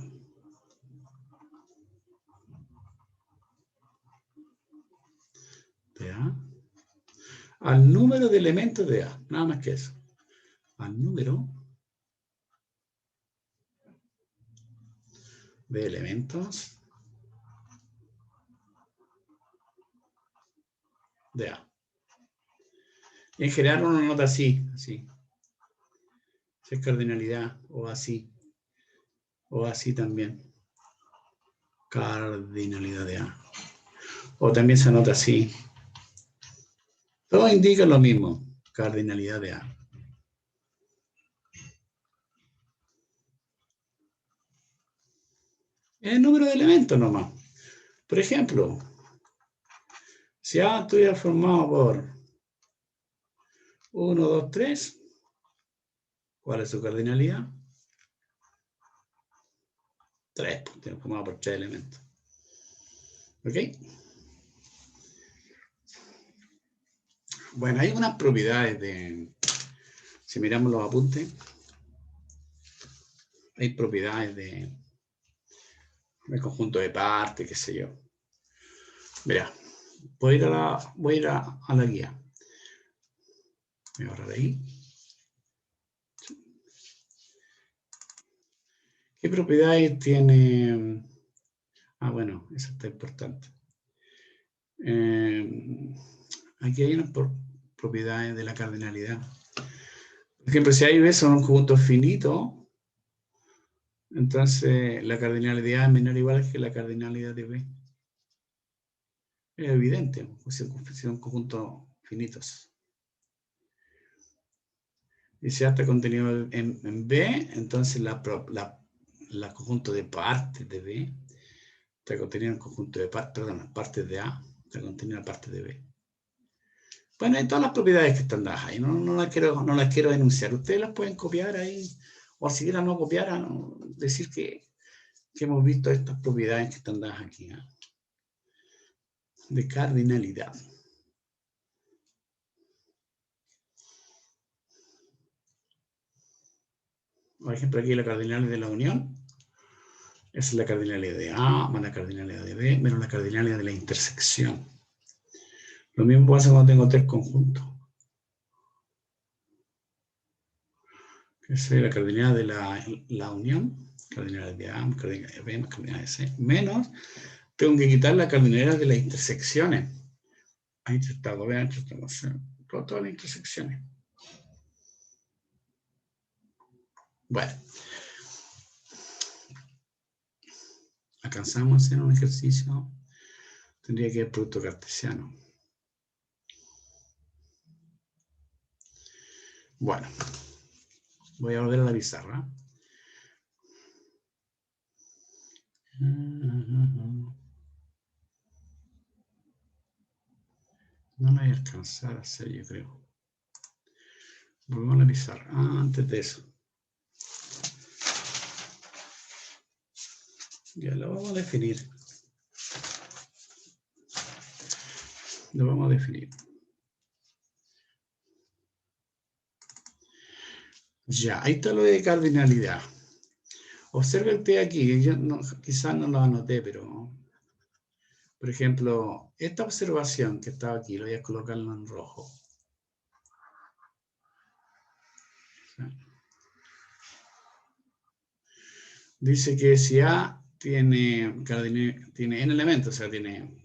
de A al número de elementos de A. Nada más que eso. Al número de elementos de A. En general uno nota así. Si es cardinalidad o así. O así también. Cardinalidad de A. O también se anota así. Todo indica lo mismo. Cardinalidad de A. Es el número de elementos nomás. Por ejemplo, si A estuviera formado por 1, 2, 3, ¿cuál es su cardinalidad? 3, porque está formado por 3 elementos. ¿Ok? Bueno, hay unas propiedades de... Si miramos los apuntes, hay propiedades de conjunto de partes, qué sé yo. Mira, voy a ir a la guía. Voy a borrar ahí. ¿Qué propiedades tiene? Ah, bueno, eso está importante. Aquí hay unas propiedades de la cardinalidad. Por ejemplo, si A y B son un conjunto finito, entonces la cardinalidad es menor o igual que la cardinalidad de B. Es evidente, pues son conjuntos finitos. Y si A está contenido en B, entonces la conjunto de partes de B está contenido en conjunto de partes de A, está contenido en partes de B. Bueno, hay todas las propiedades que están dadas ahí, no las quiero denunciar. Ustedes las pueden copiar ahí, o si quieran no copiar, decir que hemos visto estas propiedades que están dadas aquí, ¿eh? De cardinalidad. Por ejemplo, aquí la cardinalidad de la unión. Esa es la cardinalidad de A, más la cardinalidad de B, menos la cardinalidad de la intersección. Lo mismo pasa cuando tengo 3 conjuntos. Esa es la cardinalidad de la unión, cardinalidad de A, más cardinalidad de B, más cardinalidad de C, menos, tengo que quitar la cardinalidad de las intersecciones. Ahí está, vean, todas las intersecciones. Bueno. Alcanzamos en un ejercicio, tendría que haber producto cartesiano. Bueno, voy a volver a la pizarra. No la voy a alcanzar a hacer, yo creo. Volvemos a la pizarra. Antes de eso. Ya lo vamos a definir. Lo vamos a definir. Ya, ahí está lo de cardinalidad. Observe usted aquí, yo quizás no lo anoté, pero... Por ejemplo, esta observación que estaba aquí, lo voy a colocarlo en rojo. dice que si A tiene n elementos, o sea, tiene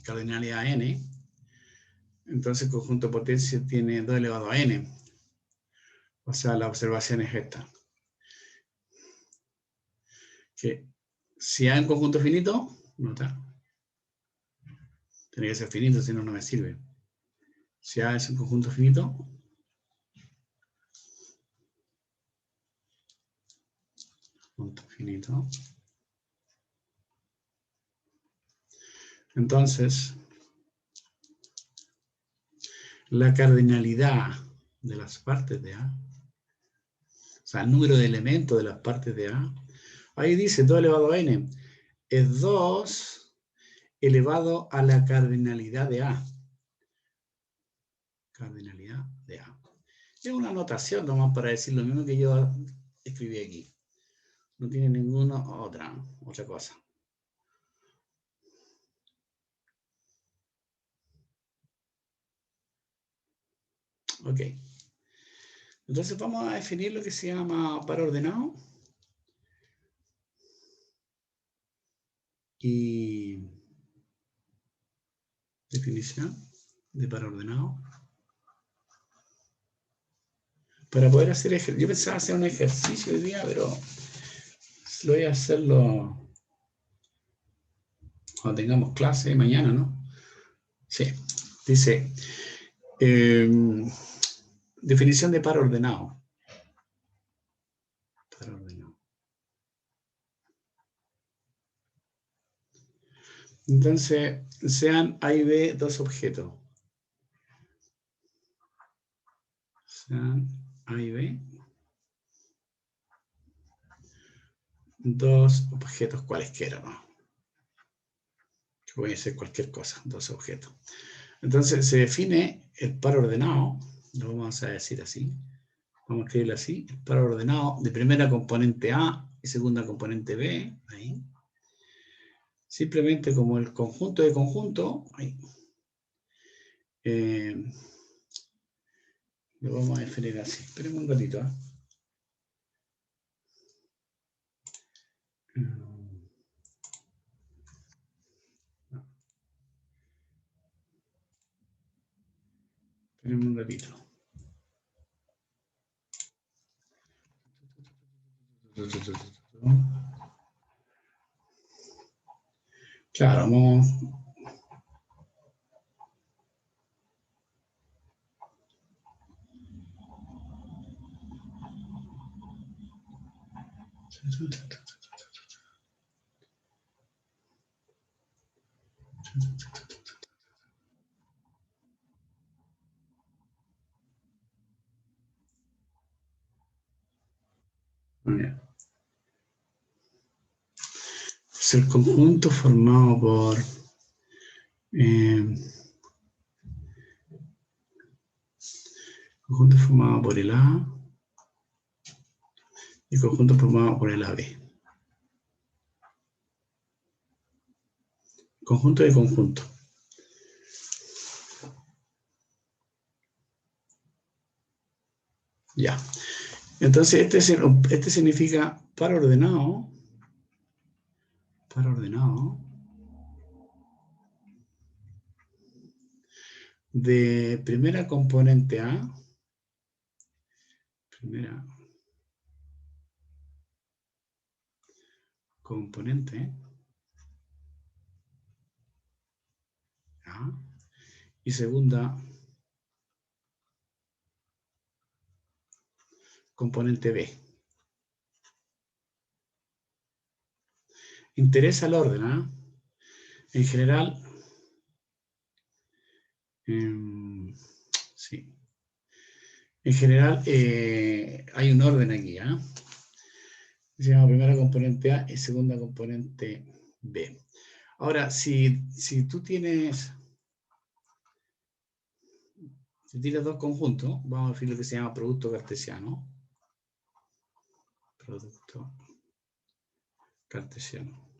cardinalidad n, entonces el conjunto de potencia tiene 2 elevado a n. O sea, la observación es esta. Que si A es un conjunto finito, nota, tiene que ser finito, si no, no me sirve. Si A es un conjunto finito, entonces, la cardinalidad de las partes de A, o sea, el número de elementos de las partes de A, ahí dice 2 elevado a n, es 2 elevado a la cardinalidad de A. Cardinalidad de A. Es una anotación nomás para decir lo mismo que yo escribí aquí. No tiene ninguna otra cosa. Ok. Entonces vamos a definir lo que se llama par ordenado. Y definición de par ordenado. Para poder hacer ejercicio. Yo pensaba hacer un ejercicio hoy día, pero lo voy a hacerlo cuando tengamos clase mañana, ¿no? Sí. Dice, definición de par ordenado. Par ordenado. Entonces, sean A y B dos objetos. Sean A y B dos objetos cualesquiera, ¿no? Que puede ser cualquier cosa, dos objetos. Entonces, se define el par ordenado, lo vamos a decir así, vamos a escribirlo así, el par ordenado de primera componente A y segunda componente B, ahí. Simplemente como el conjunto de conjunto, ahí. Lo vamos a definir así. Esperen un ratito, ¿eh? Esperen un ratito. Claro, vamos. Es el conjunto formado por conjunto formado por el A y conjunto formado por el AB. Conjunto de conjunto. Ya. Entonces, este significa par ordenado. Par ordenado. De primera componente A. Primera componente A. Y segunda componente B. Interesa el orden, ¿ah? En general, sí. En general hay un orden aquí, ¿ah? Se llama primera componente A y segunda componente B. Ahora, si tú tienes dos conjuntos, vamos a definir lo que se llama producto cartesiano. Producto cartesiano.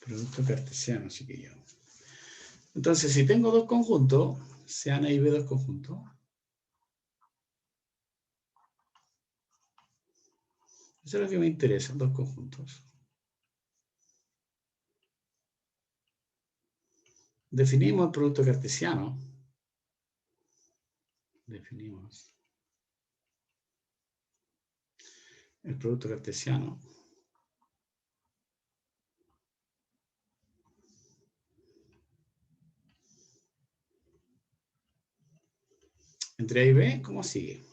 Producto cartesiano, chiquillos. Entonces, si tengo dos conjuntos, sean A y B dos conjuntos. Eso es lo que me interesa, dos conjuntos. Definimos el producto cartesiano. Definimos el producto cartesiano. Entre A y B, ¿cómo sigue?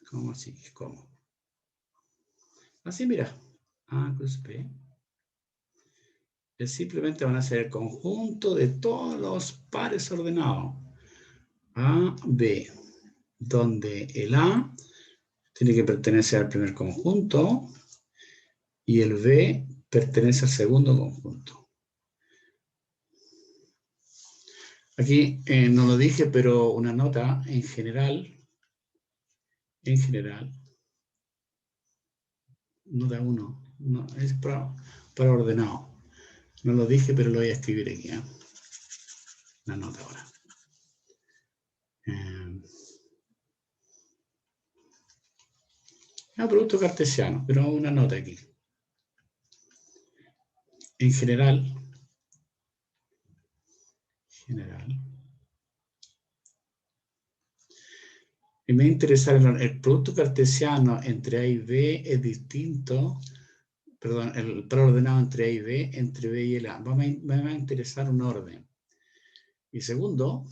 ¿Cómo sigue? ¿Cómo? Así, mira. A plus B. Es simplemente van a ser el conjunto de todos los pares ordenados. A, B. Donde el A tiene que pertenecer al primer conjunto y el B pertenece al segundo conjunto. Aquí no lo dije, pero una nota en general, nota 1, no, es para ordenado. No lo dije, pero lo voy a escribir aquí. La nota ahora. Producto cartesiano, pero una nota aquí. En general. Y me interesa el producto cartesiano entre A y B es distinto. Perdón, el preordenado entre A y B, entre B y el A. Me va a interesar un orden. Y segundo,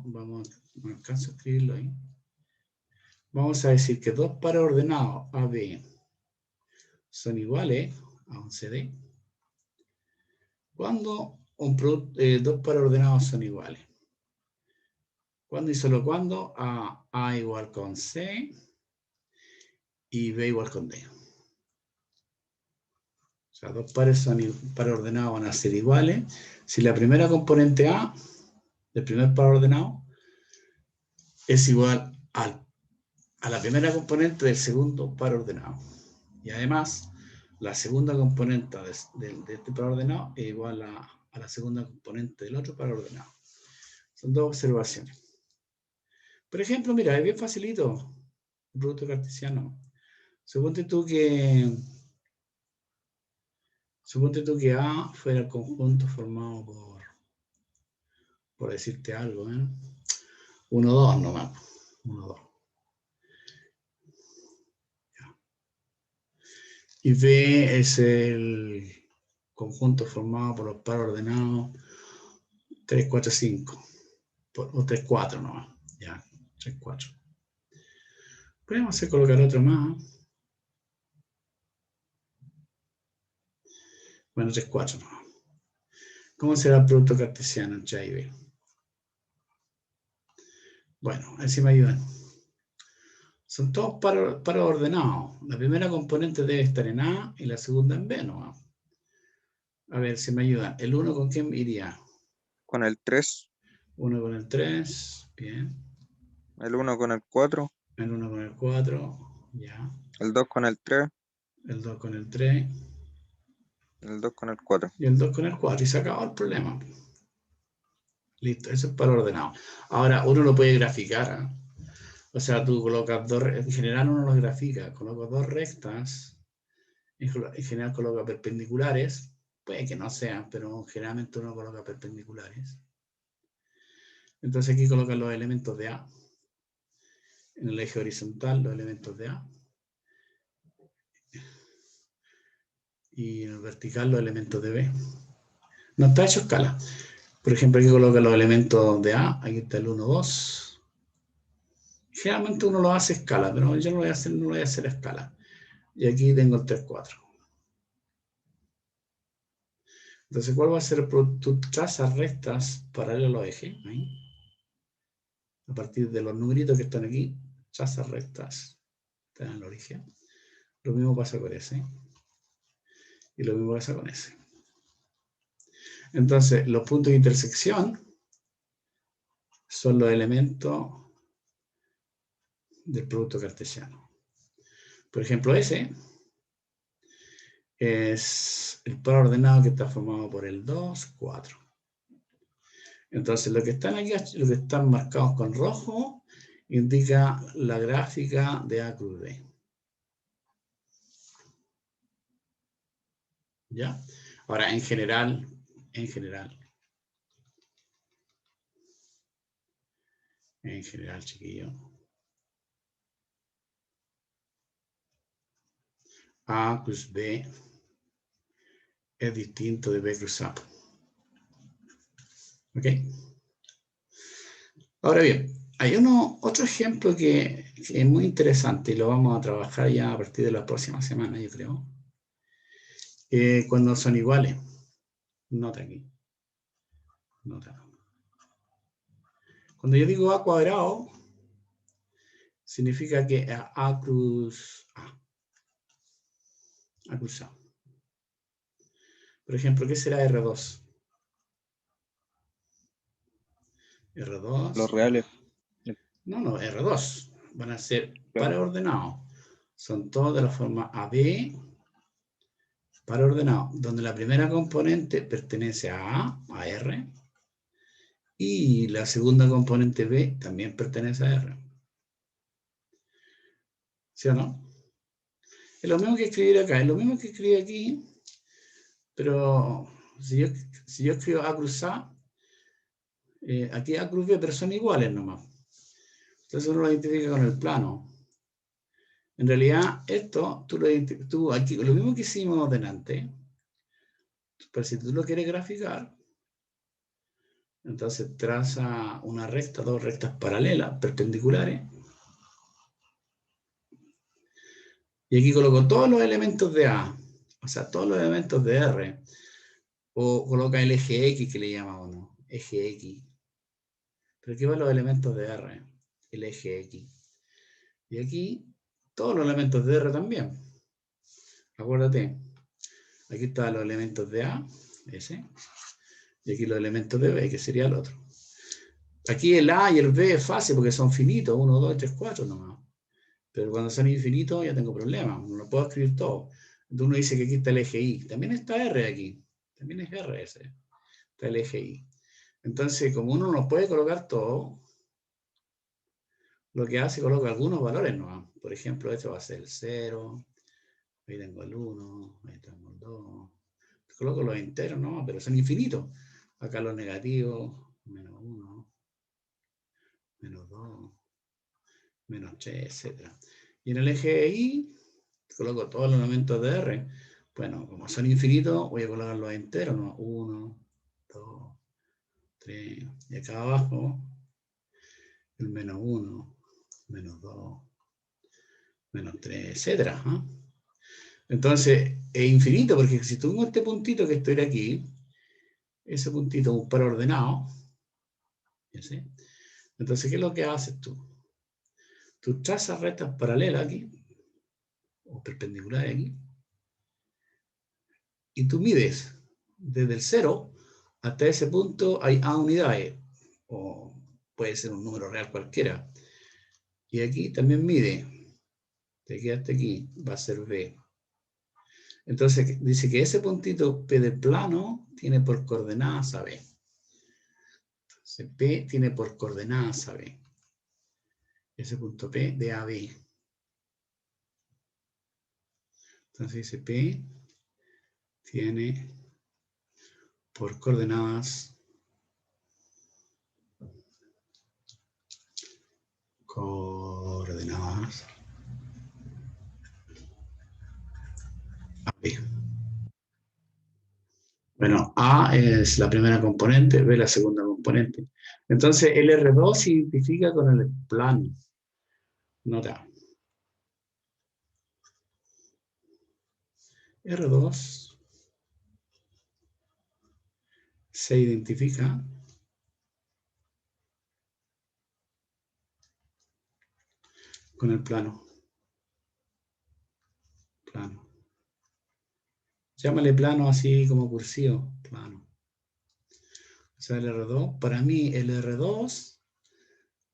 vamos, no alcanzo a escribirlo ahí. Vamos a decir que dos pares ordenados AB son iguales a un CD. Cuando dos pares ordenados son iguales. ¿Cuándo y solo cuando? A igual con C y B igual con D. O sea, dos pares ordenados van a ser iguales. Si la primera componente A del primer par ordenado es igual a la primera componente del segundo par ordenado. Y además, la segunda componente de este par ordenado es igual a la segunda componente del otro par ordenado. Son dos observaciones. Por ejemplo, mira, es bien facilito el producto cartesiano. Suponte tú que A fuera el conjunto formado por decirte algo, 1, 2 nomás. 1, 2. Y B es el conjunto formado por los pares ordenados 3, 4, 5. O 3, 4 nomás. Ya, 3, 4. Podemos hacer colocar otro más. Bueno, 3, 4 nomás. ¿Cómo será el producto cartesiano entre A y B? Bueno, a ver si me ayudan. Son todos pares ordenados. La primera componente debe estar en A y la segunda en B, ¿no? A ver si me ayudan. ¿El 1 con quién iría? Con el 3. 1 con el 3, bien. El 1 con el 4. El 1 con el 4, ya. El 2 con el 3. El 2 con el 3. El 2 con el 4. Y el 2 con el 4. Y se acabó el problema. Listo, eso es para ordenado. Ahora, uno lo puede graficar. O sea, tú colocas dos, en general uno los grafica. Coloco dos rectas. En general coloca perpendiculares. Puede que no sean, pero generalmente uno coloca perpendiculares. Entonces aquí colocan los elementos de A. En el eje horizontal, los elementos de A. Y en el vertical, los elementos de B. No está hecho escala. Por ejemplo, aquí coloca los elementos de A. Aquí está el 1, 2. Generalmente uno lo hace a escala, pero yo no lo voy a hacer a escala. Y aquí tengo el 3, 4. Entonces, ¿cuál va a ser? Tú trazas rectas paralelas a los ejes. ¿Ahí? A partir de los numeritos que están aquí, trazas rectas. Están en el origen. Lo mismo pasa con ese. Y lo mismo pasa con ese. Entonces, los puntos de intersección son los elementos del producto cartesiano. Por ejemplo, ese es el par ordenado que está formado por el 2, 4. Entonces, lo que están aquí, lo que están marcados con rojo, indica la gráfica de A cruz B. ¿Ya? Ahora, en general, chiquillo, A cruz B es distinto de B cruz A. ¿Ok? Ahora bien, hay otro ejemplo que es muy interesante y lo vamos a trabajar ya a partir de la próxima semana, yo creo. Cuando son iguales. Nota aquí. Nota. Cuando yo digo A cuadrado, significa que A cruz A. A cruz A. Por ejemplo, ¿qué será R2? R2. Los reales. No, R2. Van a ser Claro. pares ordenados. Son todos de la forma AB, par ordenado, donde la primera componente pertenece a R, y la segunda componente B también pertenece a R. ¿Sí o no? Es lo mismo que escribir acá, es lo mismo que escribir aquí, pero si yo escribo A cruz A, aquí A cruz B, pero son iguales nomás. Entonces uno lo identifica con el plano. En realidad, esto, tú aquí, lo mismo que hicimos delante, pero si tú lo quieres graficar, entonces traza una recta, dos rectas paralelas, perpendiculares, y aquí coloco todos los elementos de A, o sea, todos los elementos de R, o coloca el eje X que le llamamos, ¿no? Eje X. Pero aquí van los elementos de R, el eje X. Y aquí, todos los elementos de R también. Acuérdate, aquí están los elementos de A, ese, y aquí los elementos de B, que sería el otro. Aquí el A y el B es fácil porque son finitos, 1, 2, 3, 4 nomás. Pero cuando son infinitos ya tengo problemas, no lo puedo escribir todo. Entonces uno dice que aquí está el eje Y, también está R aquí, también es R ese, está el eje Y. Entonces, como uno no puede colocar todo, lo que hace es colocar algunos valores nomás. Por ejemplo, este va a ser el 0, ahí tengo el 1, ahí tengo el 2. Coloco los enteros nomás, pero son infinitos. Acá los negativos, menos 1, menos 2, menos 3, etc. Y en el eje Y, coloco todos los elementos de R. Bueno, como son infinitos, voy a colocarlos enteros, ¿no? 1, 2, 3. Y acá abajo, el menos 1, menos 2, menos 3, etc. Entonces, es infinito, porque si tengo este puntito que estoy aquí, ese puntito es un par ordenado, ¿sí? Entonces, ¿qué es lo que haces tú? Tú trazas rectas paralelas aquí, o perpendiculares aquí, y tú mides desde el 0 hasta ese punto hay A unidades, o puede ser un número real cualquiera. Y aquí también mide, de aquí hasta aquí, va a ser B. Entonces dice que ese puntito P del plano tiene por coordenadas a B. Entonces P tiene por coordenadas a B. Ese punto P de AB. Entonces dice P tiene por coordenadas AB. Bueno, A es la primera componente, B la segunda componente. Entonces el R2 se identifica con el plano. Nota. R2 se identifica con el plano. Plano. Llámale plano así como cursivo. Plano. O sea, el R2, para mí el R2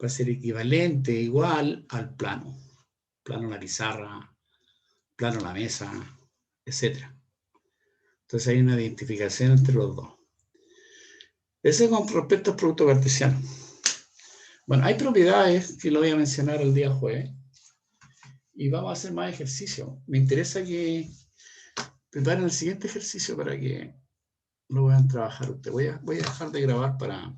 va a ser equivalente, igual al plano. Plano la pizarra, plano la mesa, etc. Entonces hay una identificación entre los dos. Ese con respecto al producto cartesiano. Bueno, hay propiedades que lo voy a mencionar el día jueves. Y vamos a hacer más ejercicio. Me interesa que preparen el siguiente ejercicio para que lo puedan trabajar ustedes. Voy a dejar de grabar para